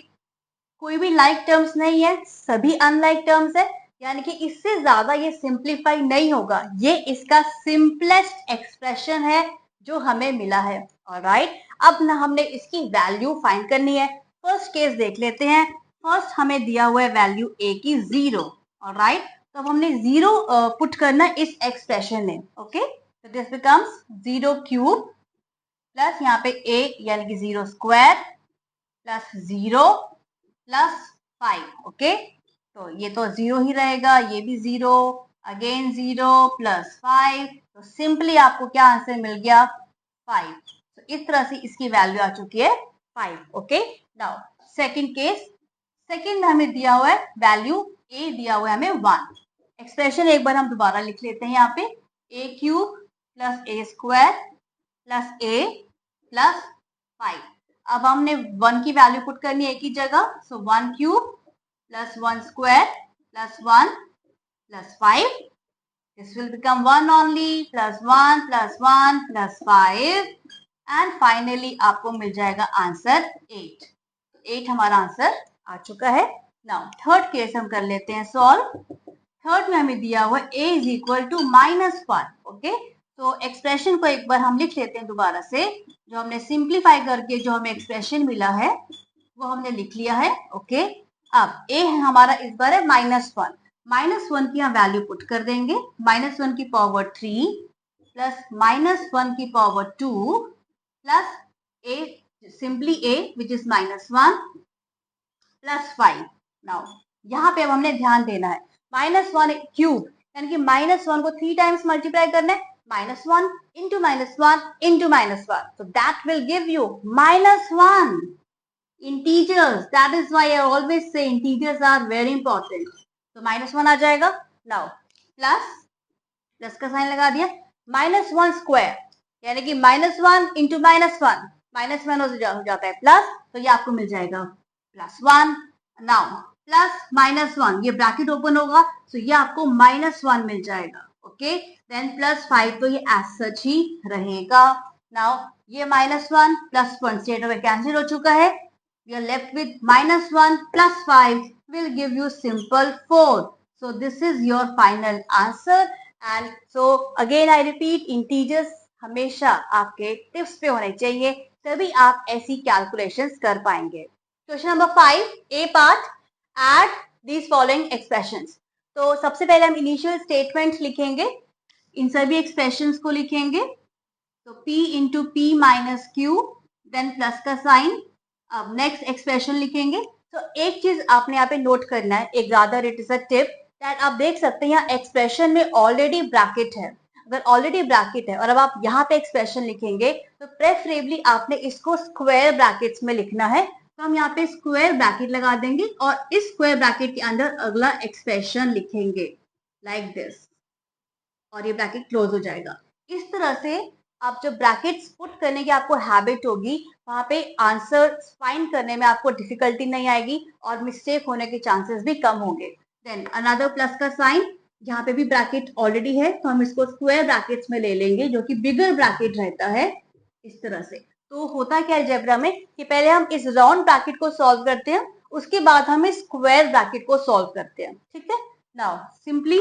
कोई भी लाइक टर्म्स नहीं है, सभी अनलाइक टर्म्स है, यानी कि इससे ज्यादा ये सिंप्लीफाई नहीं होगा। ये इसका सिंपलेस्ट एक्सप्रेशन है जो हमें मिला है। ऑलराइट, अब ना हमने इसकी वैल्यू फाइंड करनी है। फर्स्ट केस देख लेते हैं। फर्स्ट हमें दिया हुआ है वैल्यू a की 0। ऑलराइट, तो अब हमने 0 पुट करना इस एक्सप्रेशन में। ओके, तो दिस बिकम्स 0³ प्लस यहाँ पे a यानी कि 0² प्लस 0 +5। ओके, तो ये तो 0 ही रहेगा, ये भी 0, अगेन 0 +5। तो सिंपली आपको क्या आंसर मिल गया? 5। तो इस तरह से इसकी वैल्यू आ चुकी है 5। Okay, now second case. Second में हमें दिया हुआ है वैल्यू a, दिया हुआ है हमें 1। एक्सप्रेशन एक बार हम दोबारा लिख लेते हैं यहाँ पे, a³ + a² + a + 5। अब हमने 1 की वैल्यू पुट करनी है एक ही जगह, सो 1³ + 1² + 1 + 5। This will become 1 only, +1 +1 +5 and finally आपको मिल जाएगा आंसर 8। 8 हमारा आंसर आ चुका है। नाउ थर्ड केस हम कर लेते हैं सॉल्व। थर्ड में हमें दिया हुआ a = -1। ओके, तो एक्सप्रेशन को एक बार हम लिख लेते हैं दोबारा से। जो हमने सिंप्लीफाई करके जो हमें एक्सप्रेशन मिला है वो हमने लिख लिया है। ओके, अब a हमारा इस बार है -1। -1 की हम वैल्यू पुट कर देंगे, -1 की पावर 3 प्लस -1 की power 2 plus a, simply a which is -1 +5। Now यहाँ पे अब हमने ध्यान देना है, -1³ यानी कि -1 को 3 टाइम्स मल्टीप्लाई करना है, -1 into -1 into -1, so that will give you -1 integers. That is why I always say integers are very important. तो -1 आ जाएगा। नाउ प्लस का साइन लगा दिया, -1² यानी कि -1 into -1, -1 हो जाता है प्लस, तो ये आपको मिल जाएगा +1। नाउ +-1, ये ब्रैकेट ओपन होगा, तो ये आपको -1 मिल जाएगा। ओके, देन +5, तो ये एज सच ही रहेगा। नाउ ये -1 +1 स्ट्रेट अवे कैंसिल हो चुका है। We are left with -1 + 5 will give you simple 4. So this is your final answer. And so again I repeat, integers हमेशा आपके टिप्स पे होने चाहिए, तभी आप ऐसी कैलकुलेशंस कर पाएंगे। Question number 5, A part, add these following expressions. तो सबसे पहले हम इनिशियल स्टेटमेंट लिखेंगे, इन सभी एक्सप्रेशंस को लिखेंगे। तो p into P minus Q, then plus का साइन। अब नेक्स्ट एक्सप्रेशन लिखेंगे। तो एक चीज आपने यहाँ पे नोट करना है, एक rather it is a tip, that आप देख सकते हैं यहाँ एक्सप्रेशन में ऑलरेडी ब्रैकेट है। अगर ऑलरेडी ब्रैकेट है और अब आप यहाँ पे एक्सप्रेशन लिखेंगे तो प्रेफरेबली आपने इसको स्क्वायर ब्रैकेट्स में लिखना है। तो हम यहाँ पे स्क्वायर ब्रैकेट लगा देंगे और इस स्क्वायर ब्रैकेट के अंदर अगला एक्सप्रेशन लिखेंगे लाइक दिस, और ये ब्रैकेट क्लोज हो जाएगा। इस तरह से आप जब ब्रैकेट्स पुट करने की आपको हैबिट होगी, वहां पे आंसर फाइंड करने में आपको डिफिकल्टी नहीं आएगी और मिस्टेक होने के चांसेस भी कम होंगे। देन अनदर प्लस का साइन, यहाँ पे भी ब्रैकेट ऑलरेडी है, तो हम इसको स्क्वायर ब्रैकेट्स में ले लेंगे, जो कि बिगर ब्रैकेट रहता है इस तरह से। तो होता क्या है अलजेब्रा में कि पहले हम इस राउंड ब्रैकेट को सॉल्व करते हैं, उसके बाद हम इस स्क्वायर ब्रैकेट को सॉल्व करते हैं। ठीक है, नाउ सिंपली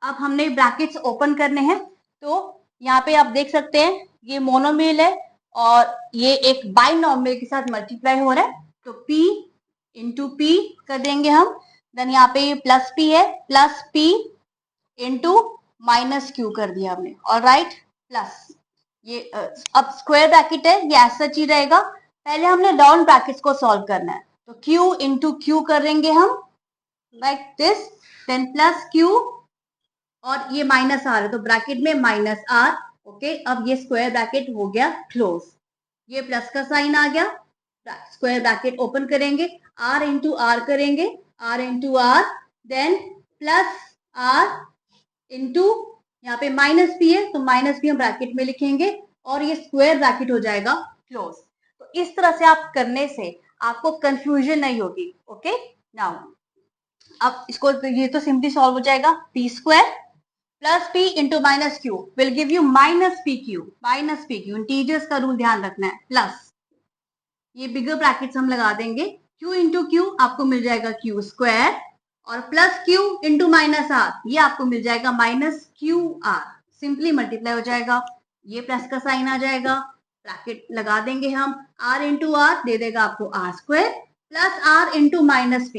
अब हमने ब्रैकेट्स ओपन करने हैं। तो यहाँ पे आप देख सकते हैं ये मोनोमियल है और ये एक बाइनॉमियल के साथ मल्टीप्लाई हो रहा है, तो p इंटू पी कर देंगे हम। देन यहाँ पे ये प्लस p है, plus p into minus Q कर दिया हमने। ऑलराइट, प्लस ये अब स्क्वायर ब्रैकेट है, ये ऐसा ही रहेगा। पहले हमने डाउन ब्रैकेट्स को सॉल्व करना है, तो q इंटू क्यू कर देंगे हम like this, then plus q और ये माइनस आर है तो ब्रैकेट में माइनस आर। ओके, अब ये स्क्वायर ब्रैकेट हो गया क्लोज, ये प्लस का साइन आ गया, स्क्वायर ब्रैकेट ओपन करेंगे, आर इंटू आर करेंगे, R into R, then plus R into यहाँ पे माइनस पी है तो माइनस पी हम ब्रैकेट में लिखेंगे और ये स्क्वायर ब्रैकेट हो जाएगा क्लोज। तो इस तरह से आप करने से आपको कंफ्यूजन नहीं होगी। ओके, नाउ अब इसको ये तो सिंपली सॉल्व हो जाएगा, P square plus p into minus Q will give you minus P Q. Minus P Q, integers का रूल ध्यान रखना है। प्लस ये बिगर ब्रैकेट्स हम लगा देंगे, q इंटू क्यू आपको मिल जाएगा क्यू स्क्वायर, और plus q into minus R ये आपको मिल जाएगा minus Q R. Simply multiply हो जाएगा, ये प्लस का साइन आ जाएगा, ब्रैकेट लगा देंगे हम, r इंटू आर दे देगा आपको R square, plus r into minus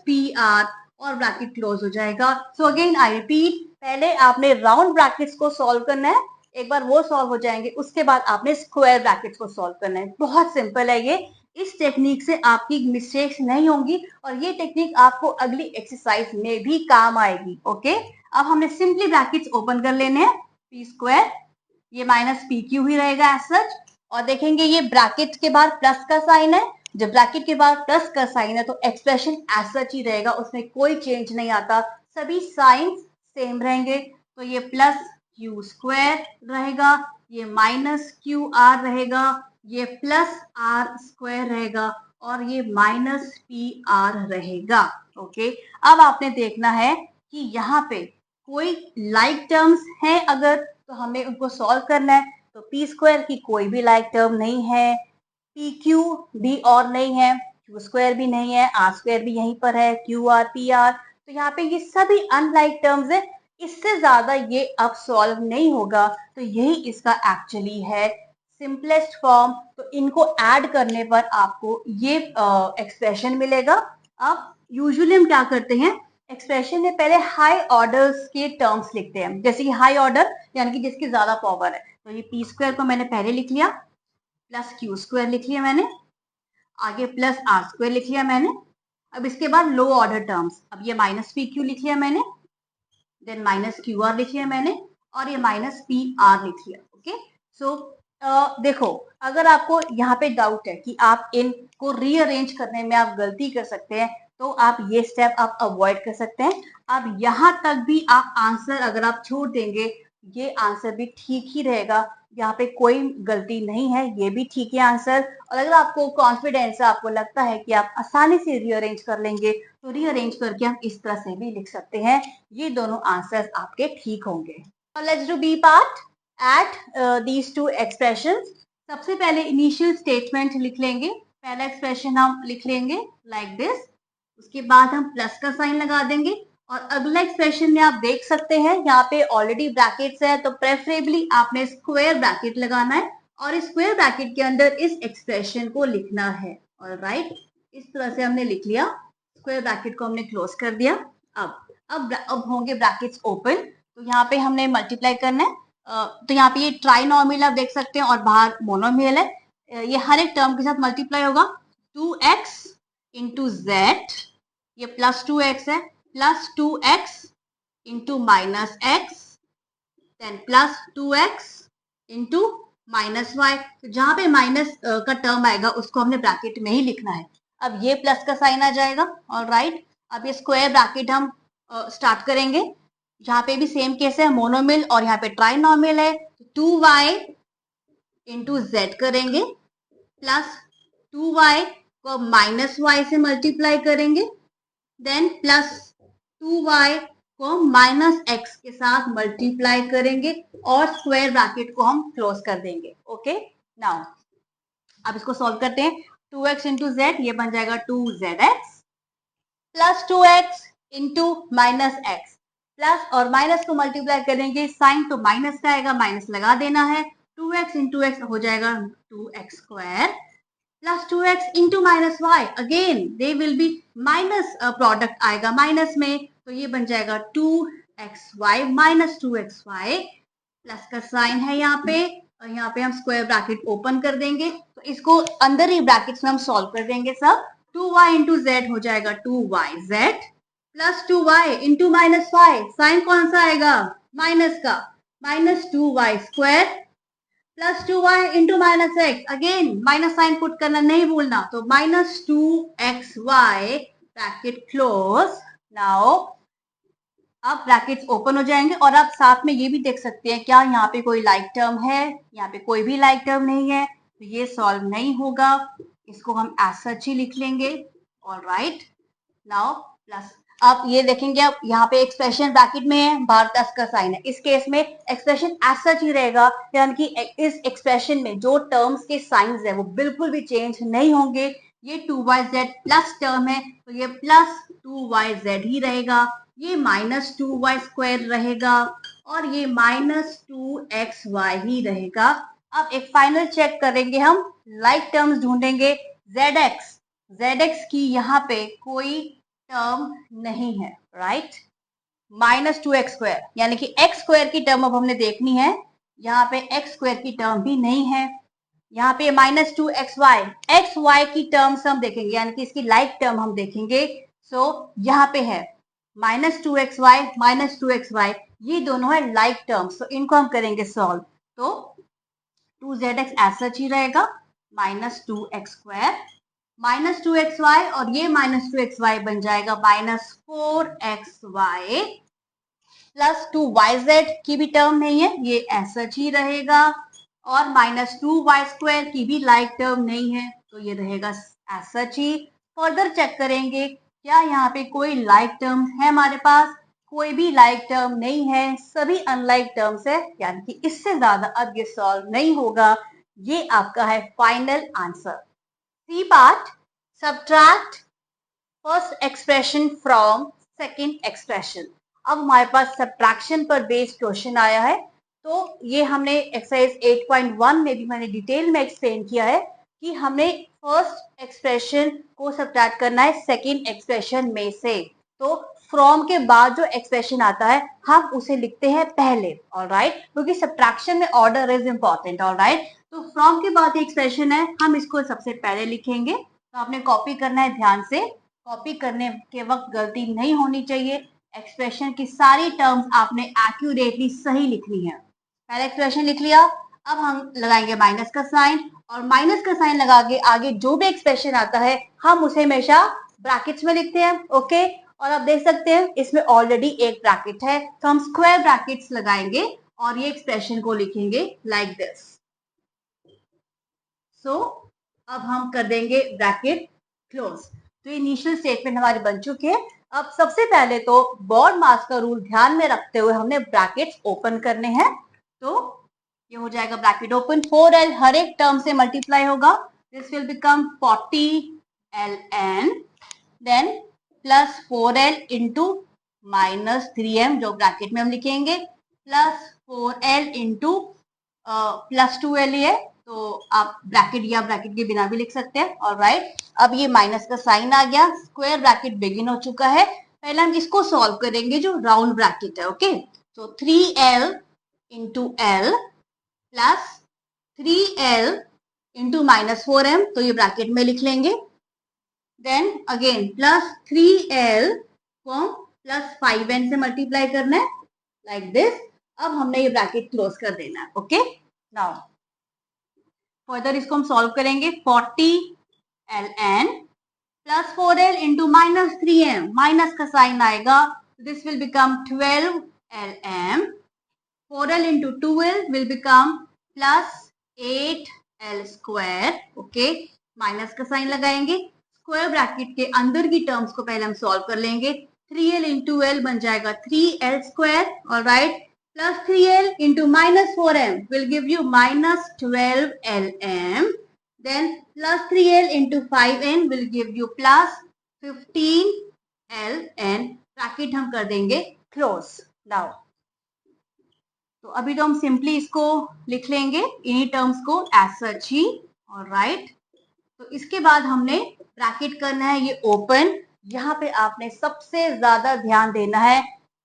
P R, और ब्रैकेट क्लोज हो जाएगा। सो अगेन आई रिपीट, पहले आपने राउंड ब्रैकेट्स को सॉल्व करना है, एक बार वो सॉल्व हो जाएंगे उसके बाद आपने स्क्वायर ब्रैकेट्स को सॉल्व करना है। बहुत सिंपल है ये, इस टेक्निक से आपकी मिस्टेक्स नहीं होंगी और ये टेक्निक आपको अगली एक्सरसाइज में भी काम आएगी। ओके, अब हमने सिंपली ब्रैकेट्स ओपन कर लेने हैं, पी स्क्वायर ये माइनस पी क्यू ही रहेगा एज सच, और देखेंगे ये ब्रैकेट के बाद प्लस का साइन है, जब ब्रैकेट के बाद प्लस का साइन है तो एक्सप्रेशन एज सच ही रहेगा, उसमें कोई चेंज नहीं आता, सभी साइन सेम रहेंगे। तो ये प्लस क्यू स्क्वायर रहेगा, ये माइनस क्यू आर रहेगा, ये प्लस आर स्क्वायर रहेगा, और ये माइनस पी आर रहेगा। ओके, अब आपने देखना है कि यहाँ पे कोई लाइक टर्म्स है अगर, तो हमें उनको सॉल्व करना है। तो पी स्क्वायर की कोई भी लाइक टर्म नहीं है, पी क्यू भी और नहीं है, क्यू स्क्वायर भी नहीं है, आर स्क्वायर भी यहीं पर है, क्यू आर पी आर, तो यहाँ पे ये सभी अनलाइक टर्म्स है, इससे ज्यादा ये अब सॉल्व नहीं होगा। तो यही इसका एक्चुअली है सिंपलेस्ट फॉर्म। तो इनको ऐड करने पर आपको ये एक्सप्रेशन मिलेगा। अब यूजुअली हम क्या करते हैं, एक्सप्रेशन में पहले हाई ऑर्डर्स के टर्म्स लिखते हैं, जैसे कि हाई ऑर्डर यानी कि जिसकी ज्यादा पावर है। तो ये पी स्क्वायर को मैंने पहले लिख लिया, प्लस क्यू स्क्वायर लिख लिया मैंने, आगे प्लस आर स्क्वायर लिख लिया मैंने। अब इसके बाद लो ऑर्डर टर्म्स, अब ये माइनस पी क्यू लिख लिया मैंने, देन माइनस क्यू आर लिख लिया मैंने, और ये माइनस पी आर लिख लिया। ओके, सो देखो, अगर आपको यहाँ पे डाउट है कि आप इनको रीअरेंज करने में आप गलती कर सकते हैं, तो आप ये स्टेप आप अवॉइड कर सकते हैं। अब यहाँ तक भी आप आंसर अगर आप छोड़ देंगे, ये आंसर भी ठीक ही रहेगा, यहाँ पे कोई गलती नहीं है, ये भी ठीक है आंसर। और अगर आपको कॉन्फिडेंस है, आपको लगता है कि आप आसानी से रीअरेंज कर लेंगे, तो रीअरेंज करके हम इस तरह से भी लिख सकते हैं, ये दोनों आंसर्स आपके ठीक होंगे। Let's do B part, at these two expressions. सबसे पहले इनिशियल स्टेटमेंट लिख लेंगे, पहला एक्सप्रेशन हम लिख लेंगे लाइक दिस, उसके बाद हम प्लस का साइन लगा देंगे, और अगला एक्सप्रेशन में आप देख सकते हैं यहाँ पे ऑलरेडी ब्रैकेट्स है, तो प्रेफरेबली आपने स्क्वायर ब्रैकेट लगाना है और इस स्क्वायर ब्रैकेट के अंदर इस एक्सप्रेशन को लिखना है। ऑलराइट, इस तरह से हमने लिख लिया, स्क्वायर ब्रैकेट को हमने क्लोज कर दिया। अब होंगे ब्रैकेट्स ओपन, तो यहाँ पे हमने मल्टीप्लाई करना है, तो यहाँ पे ये ट्राइनॉमियल आप देख सकते हैं और बाहर मोनोमियल है, ये हर एक टर्म के साथ मल्टीप्लाई होगा, 2x इंटू जेड, ये प्लस 2x है, plus 2x into minus X, then plus 2x into minus Y. तो जहां पे माइनस का टर्म आएगा उसको हमने ब्रैकेट में ही लिखना है। अब ये प्लस का साइन आ जाएगा। ऑलराइट, अब ये स्क्वायर ब्रैकेट हम स्टार्ट करेंगे, जहां पे भी सेम केस है, मोनोमिल और यहाँ पे ट्राइनॉमियल है, 2y इंटू जेड करेंगे, प्लस 2y को माइनस वाई से मल्टीप्लाई करेंगे, देन प्लस 2y को माइनस एक्स के साथ मल्टीप्लाई करेंगे, और स्क्वायर ब्रैकेट को हम क्लोज कर देंगे। ओके, नाउ अब इसको सॉल्व करते हैं, 2x इंटू जेड ये बन जाएगा 2zx, plus 2x into minus x, plus और माइनस को मल्टीप्लाई करेंगे, साइन तो माइनस का आएगा, माइनस लगा देना है, 2x इंटू एक्स हो जाएगा 2x square, plus 2x into minus Y, again they will be minus product आएगा माइनस में, तो ये बन जाएगा 2xy माइनस 2xy, प्लस का साइन है यहाँ पे, और यहाँ पे हम स्क्वायर ब्रैकेट ओपन कर देंगे, तो इसको अंदर ही ब्रैकेट्स में हम सॉल्व कर देंगे सब, 2y इंटू जेड हो जाएगा 2yz, plus 2y into minus Y, sign कौन सा आएगा, माइनस का, minus 2y square, plus 2y into minus X, again minus sign put करना नहीं भूलना, तो minus 2xy bracket close. Now अब ब्रैकेट्स ओपन हो जाएंगे, और आप साथ में ये भी देख सकते हैं क्या यहाँ पे कोई लाइक टर्म है, यहाँ पे कोई भी लाइक टर्म नहीं है, तो ये सॉल्व नहीं होगा, इसको हम एज सच ही लिख लेंगे। ऑलराइट, नाउ प्लस आप ये देखेंगे, आप यहाँ पे एक्सप्रेशन ब्रैकेट में है, बाहर प्लस का साइन है। इस केस में एक्सप्रेशन एज सच ही रहेगा, यानी कि इस एक्सप्रेशन में जो टर्म्स के साइंस है वो बिल्कुल भी चेंज नहीं होंगे। ये 2yz प्लस टर्म है तो ये प्लस 2yz ही रहेगा, ये माइनस 2y² रहेगा और ये माइनस 2xy ही रहेगा। अब एक फाइनल चेक करेंगे, हम लाइक टर्म्स ढूंढेंगे। zx की यहाँ पे कोई टर्म नहीं है, राइट। -2x², यानी कि x² की टर्म अब हमने देखनी है। यहाँ पे x² की टर्म भी नहीं है। यहाँ पे -2xy की टर्म्स हम देखेंगे, यानी कि इसकी लाइक टर्म हम देखेंगे। सो यहाँ पे है -2xy, ये दोनों है लाइक टर्म्स, तो इनको हम करेंगे सॉल्व। तो 2zx एज सच ही रहेगा, -2x² -2xy और ये -2xy बन जाएगा -4xy प्लस 2yz की भी टर्म नहीं है, ये ऐसा ही रहेगा और -2y² की भी लाइक टर्म नहीं है, तो ये रहेगा ऐसा ही। फर्दर चेक करेंगे क्या यहाँ पे कोई लाइक टर्म है हमारे पास, कोई भी लाइक टर्म नहीं है, सभी अनलाइक टर्म्स है, यानी कि इससे ज्यादा अब ये सॉल्व नहीं होगा। ये आपका है final answer. C part, subtract first expression from second expression. अब हमारे पास सब्ट्रैक्शन पर बेस्ड क्वेश्चन आया है, तो ये हमने एक्सरसाइज 8.1 में भी मैंने डिटेल में एक्सप्लेन किया है कि हमें फर्स्ट एक्सप्रेशन को सब्ट्रैक्ट करना है सेकंड एक्सप्रेशन में से। तो फ्रॉम के बाद जो एक्सप्रेशन आता है हम उसे लिखते हैं पहले, ऑलराइट, क्योंकि सब्ट्रैक्शन में ऑर्डर इज इंपॉर्टेंट, ऑलराइट। तो फ्रॉम के बाद एक्सप्रेशन है, हम इसको सबसे पहले लिखेंगे। तो आपने कॉपी करना है ध्यान से, कॉपी करने के वक्त गलती नहीं होनी चाहिए। एक्सप्रेशन की सारी टर्म्स आपने एक्यूरेटली सही लिखनी है। पहले एक्सप्रेशन लिख लिया, अब हम लगाएंगे माइनस का साइन, और माइनस का साइन लगा के आगे जो भी एक्सप्रेशन आता है हम उसे हमेशा ब्रैकेट्स में लिखते हैं, ओके। और आप देख सकते हैं इसमें ऑलरेडी एक ब्रैकेट है, तो हम स्क्वायर ब्रैकेट्स लगाएंगे और ये एक्सप्रेशन को लिखेंगे लाइक दिस। सो अब हम कर देंगे ब्रैकेट क्लोज। तो इनिशियल स्टेटमेंट हमारे बन चुके हैं। अब सबसे पहले तो बॉड मास का रूल ध्यान में रखते हुए हमने ब्रैकेट्स ओपन करने हैं। तो ये हो जाएगा ब्रैकेट ओपन, 4l हर एक टर्म से मल्टीप्लाई होगा, this will become 40ln, then plus 4l into -3m जो ब्रैकेट में हम लिखेंगे, प्लस 4l इंटू +2l है, तो आप ब्रैकेट या ब्रैकेट के बिना भी लिख सकते हैं, ऑलराइट। अब ये माइनस का साइन आ गया, स्क्वायर ब्रैकेट बिगिन हो चुका है। पहले हम इसको सॉल्व करेंगे जो राउंड ब्रैकेट है, ओके। तो 3l into l plus 3l into -4m, तो ये ब्रैकेट में लिख लेंगे। देन अगेन प्लस 3l को प्लस 5n से मल्टीप्लाई करना है लाइक दिस। अब हमने ये ब्रैकेट क्लोज कर देना है, ओके। नाउ फर्दर इसको हम सॉल्व करेंगे, 40ln plus 4l into -3m, minus का साइन आएगा, this will become 12lm, 4l into 2l will become plus 8l², okay. Minus का साइन लगाएंगे, स्क्वायर ब्रैकेट के अंदर की टर्म्स को पहले हम सॉल्व कर लेंगे। 3l इंटू l बन जाएगा 3l², alright, plus 3l into -4m will give you -12lm, then plus 3l into 5n will give you plus 15ln, bracket हम कर देंगे क्लोज। नाउ तो अभी तो हम सिंपली इसको लिख लेंगे इन्हीं टर्म्स को एज सच ही, ऑलराइट। तो इसके बाद हमने ब्रैकेट करना है ये ओपन। यहाँ पे आपने सबसे ज्यादा ध्यान देना है,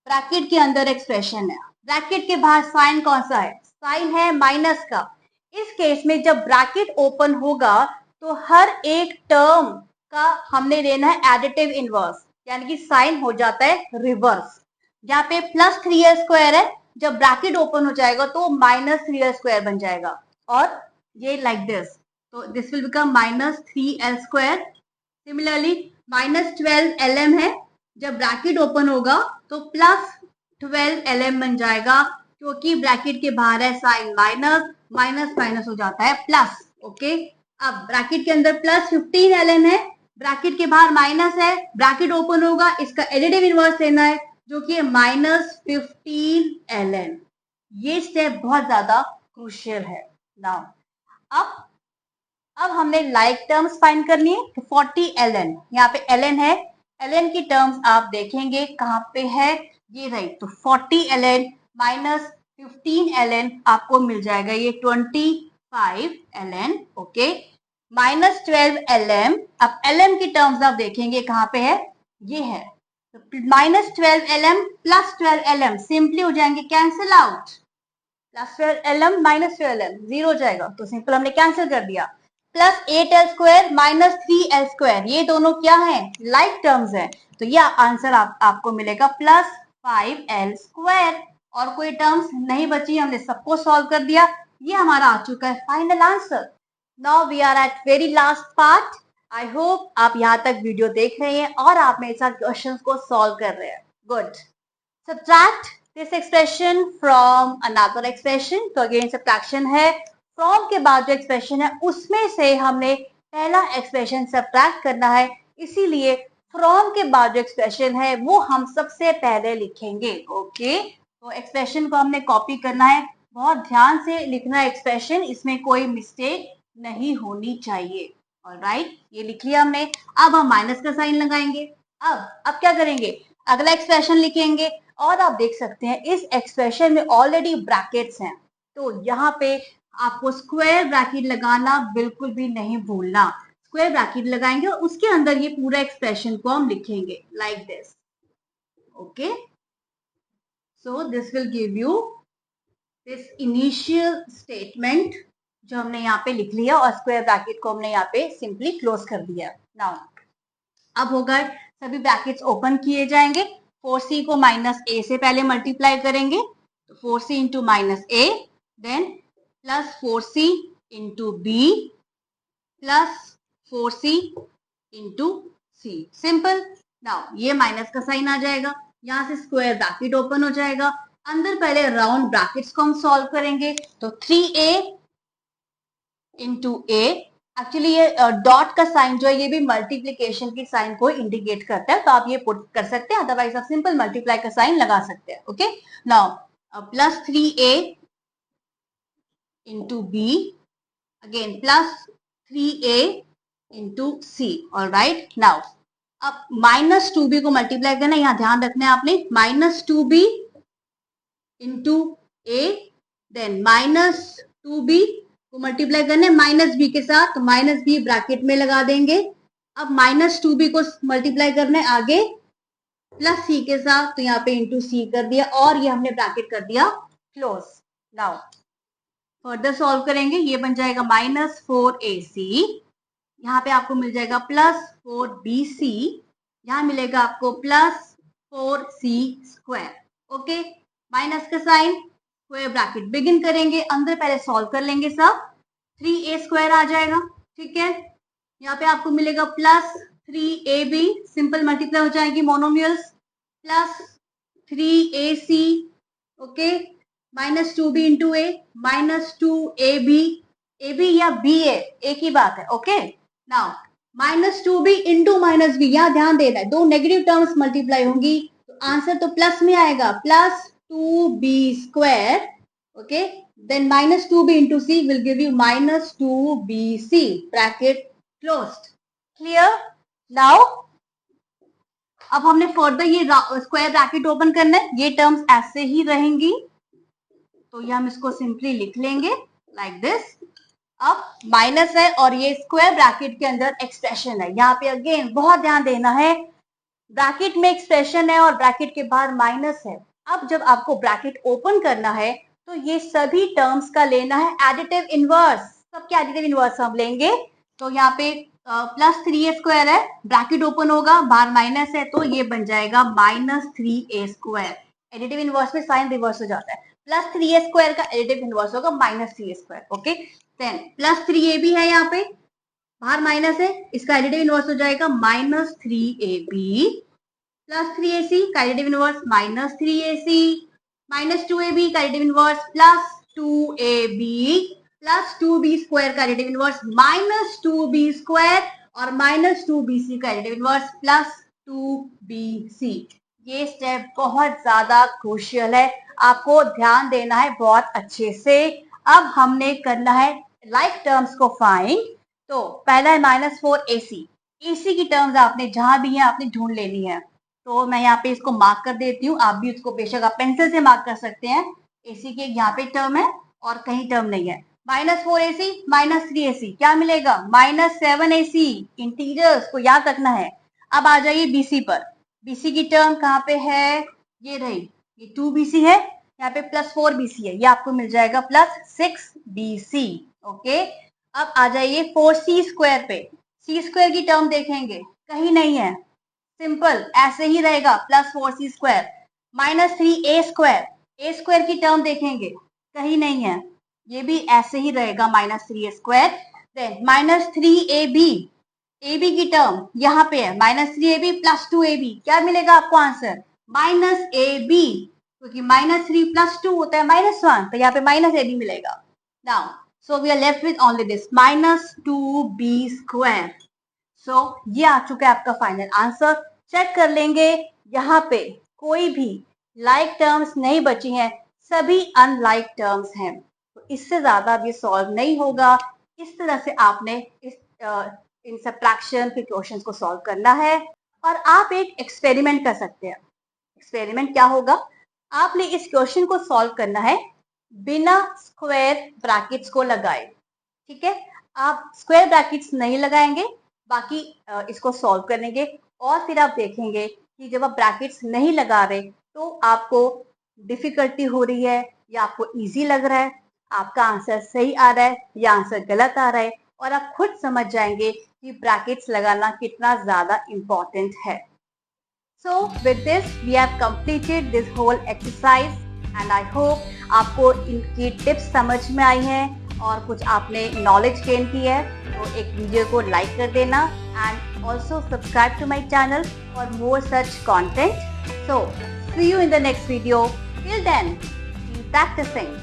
ब्रैकेट के अंदर एक्सप्रेशन है, ब्रैकेट के बाहर साइन कौन सा है, साइन है माइनस का। इस केस में जब ब्रैकेट ओपन होगा तो हर एक टर्म का हमने लेना है एडिटिव इनवर्स, यानी कि साइन हो जाता है रिवर्स। यहाँ पे +3l² है, जब ब्रैकेट ओपन हो जाएगा तो -3l² बन जाएगा, और ये लाइक दिस, तो this will become -3l²। Similarly -12lm है, जब ब्रैकेट ओपन होगा तो +12lm बन जाएगा, क्योंकि ब्रैकेट के बाहर है साइन माइनस, माइनस माइनस हो जाता है प्लस, ओके। अब ब्रैकेट के अंदर +15ln है, ब्रैकेट के बाहर माइनस है, ब्रैकेट ओपन होगा, इसका एडिटिव इनवर्स लेना है जो कि है -15 ln। ये स्टेप बहुत ज्यादा क्रूशियल है। नाउ अब हमने लाइक टर्म्स फाइंड करनी है, तो 40 ln, यहाँ पे ln है, ln की टर्म्स आप देखेंगे कहाँ पे है, ये रही, तो 40 ln माइनस 15 ln आपको मिल जाएगा ये 25 ln। ओके, -12 ln, अब ln की टर्म्स आप देखेंगे कहाँ पे है, ये है, तो -12 ln प्लस 12 ln सिंपली हो जाएंगे cancel out, +12 ln -12 ln zero हो जाएगा, तो सिंपल हमने कैंसिल कर दिया। +8l² -3l², ये दोनों क्या है, लाइक टर्म्स है, तो ये आंसर आपको मिलेगा +5l²। और कोई टर्म्स नहीं बची, हमने सबको सॉल्व कर दिया, ये हमारा आ चुका है final answer. Now we are at very last part. I hope आप यहाँ तक वीडियो देख रहे हैं और आप मेरे साथ क्वेश्चंस को सॉल्व कर रहे हैं। Good. Subtract this expression from another expression, तो अगेन सब्ट्रैक्शन है, फ्रॉम के बाद जो एक्सप्रेशन है उसमें से हमने पहला एक्सप्रेशन सब्ट्रैक्ट करना है, इसीलिए फ्रॉम के बाद जो एक्सप्रेशन है वो हम सबसे पहले लिखेंगे। ओके, तो एक्सप्रेशन को हमने कॉपी करना है, बहुत ध्यान से लिखना है एक्सप्रेशन, इसमें कोई मिस्टेक नहीं होनी चाहिए। ऑलराइट, ये लिख लिया हमने। अब हम माइनस का साइन लगाएंगे। अब क्या करेंगे, अगला एक्सप्रेशन लिखेंगे, और आप देख सकते हैं इस एक्सप्रेशन में ऑलरेडी ब्रैकेट्स हैं, तो यहाँ पे आपको स्क्वायर ब्रैकेट लगाना बिल्कुल भी नहीं भूलना। स्क्वायर ब्रैकेट लगाएंगे और उसके अंदर ये पूरा एक्सप्रेशन को हम लिखेंगे like this. Okay, so this will give you this initial statement जो हमने यहाँ पे लिख लिया, और स्क्वायर ब्रैकेट को हमने यहाँ पे सिंपली क्लोज कर दिया। नाउ अब होगा सभी ब्रैकेट्स ओपन किए जाएंगे, 4c को -a से पहले मल्टीप्लाई करेंगे, तो 4c into -a, then plus 4c into b plus 4c into c, simple. Now ये माइनस का साइन आ जाएगा, यहाँ से स्क्वायर ब्रैकेट ओपन हो जाएगा, अंदर पहले राउंड ब्रैकेट्स को हम सॉल्व करेंगे, तो 3a इंटू a, एक्चुअली ये डॉट का साइन जो है ये भी मल्टीप्लीकेशन की साइन को इंडिकेट करता है, तो आप ये पुट कर सकते हैं, अदरवाइज आप सिंपल मल्टीप्लाई का साइन लगा सकते हैं। Okay, now plus 3a into b, again plus 3a into c। Alright, now अब -2b को मल्टीप्लाई करना है, यहाँ ध्यान रखना है आपने, -2b into a, then -2b को मल्टीप्लाई करने -b के साथ, तो -b ब्रैकेट में लगा देंगे। अब -2b को मल्टीप्लाई करना है आगे प्लस c के साथ, तो यहाँ पे इंटू c कर दिया, और ये हमने ब्रैकेट कर दिया क्लोज। नाउ फर्दर सॉल्व करेंगे, ये बन जाएगा -4ac, यहाँ पे आपको मिल जाएगा +4bc, यहाँ मिलेगा आपको +4c²। ओके, माइनस का साइन, स्क्वायर ब्रैकेट बिगिन करेंगे, अंदर पहले सॉल्व कर लेंगे सब, 3a² आ जाएगा। ठीक है, यहाँ पे आपको मिलेगा +3ab, सिंपल मल्टीप्लाई हो जाएंगी monomials, +3ac, okay, -2b into a, -2ab, ab या b है, एक ही बात है। Okay, now -2b into -b, यहाँ ध्यान देना है, दो नेगेटिव टर्म्स मल्टीप्लाई होंगी, तो आंसर तो प्लस में आएगा, +2b²। Okay, then -2b into c will give you -2bc, bracket closed। clear? now अब हमने फर्दर ये स्क्वायर ब्रैकेट ओपन करना है, ये टर्म्स ऐसे ही रहेंगी, तो ये हम इसको सिंपली लिख लेंगे लाइक दिस। अब माइनस है और ये स्क्वायर ब्रैकेट के अंदर एक्सप्रेशन है, यहाँ पे अगेन बहुत ध्यान देना है, ब्रैकेट में एक्सप्रेशन है और ब्रैकेट के बाहर माइनस है। अब जब आपको ब्रैकेट ओपन करना है तो ये सभी टर्म्स का लेना है एडिटिव इनवर्स, सबके एडिटिव इनवर्स हम लेंगे, तो यहाँ पे +3a² है, ब्रैकेट ओपन होगा, बाहर माइनस है, तो ये बन जाएगा -3a²। एडिटिव इनवर्स में साइन रिवर्स हो जाता है, +3a² का एडिटिव इनवर्स होगा -3a²। ओके, देन +3ab है, यहाँ पे बाहर माइनस है, इसका एडिटिव इनवर्स हो जाएगा -3ab, +3ac का एडिटिव इनवर्स -3ac, -2ab का एडिटिव इनवर्स +2ab, +2b² का एडिटिव इनवर्स -2b², और -2bc का एडिटिव इनवर्स +2bc। ये स्टेप बहुत ज्यादा क्रूशियल है, आपको ध्यान देना है बहुत अच्छे से। अब हमने करना है लाइक टर्म्स को फाइंड। तो पहला है -4ac। ac की टर्म्स आपने जहां भी है आपने ढूंढ लेनी है। तो मैं यहाँ पे इसको मार्क कर देती हूँ, आप भी उसको बेशक आप पेंसिल से मार्क कर सकते हैं। ac के यहाँ पे टर्म है और कहीं टर्म नहीं है। -4ac -3ac क्या मिलेगा? -7ac। इंटीजर्स को याद रखना है। अब आ जाइए bc पर। bc की टर्म कहाँ पे है? ये रही, ये 2bc है, यहाँ पे +4bc है, ये आपको मिल जाएगा +6bc। ओके, अब आ जाइए 4c² पे। c² की टर्म देखेंगे, कहीं नहीं है, सिंपल ऐसे ही रहेगा +4c²। -3a², a² की टर्म देखेंगे, कहीं नहीं है, ये भी ऐसे ही रहेगा -3a²। देन -3ab, ab की टर्म यहाँ पे है, -3ab +2ab, क्या मिलेगा आपको आंसर? -ab, क्योंकि -3 +2 होता है -1, तो यहाँ पे -ab मिलेगा। Now so we are left with only this -2b²। सो ये आ चुका है आपका फाइनल आंसर। चेक कर लेंगे, यहाँ पे कोई भी लाइक टर्म्स नहीं बची हैं, सभी अनलाइक टर्म्स हैं। तो इससे ज्यादा अब ये सॉल्व नहीं होगा। इस तरह से आपने इन सब्ट्रैक्शन के क्वेश्चंस को सॉल्व करना है। और आप एक एक्सपेरिमेंट कर सकते हैं। एक्सपेरिमेंट क्या होगा? आपने इस क्वेश्चन को सॉल्व करना है बिना स्क्वायर ब्रैकेट्स को लगाए। ठीक है, आप स्क्वायर ब्रैकेट्स नहीं लगाएंगे, बाकी इसको सॉल्व करेंगे और फिर आप देखेंगे कि जब आप ब्रैकेट्स नहीं लगा रहे तो आपको डिफिकल्टी हो रही है या आपको इजी लग रहा है, आपका आंसर सही आ रहा है या आंसर गलत आ रहा है, और आप खुद समझ जाएंगे कि ब्रैकेट्स लगाना कितना ज्यादा इम्पोर्टेंट है। So with this we have completed this whole exercise and I hope आपको इनकी टिप्स समझ में आई हैं और कुछ आपने नॉलेज गेन की है। तो एक वीडियो को लाइक कर देना and also subscribe to my channel for more such content. So see you in the next video. Till then, keep practicing.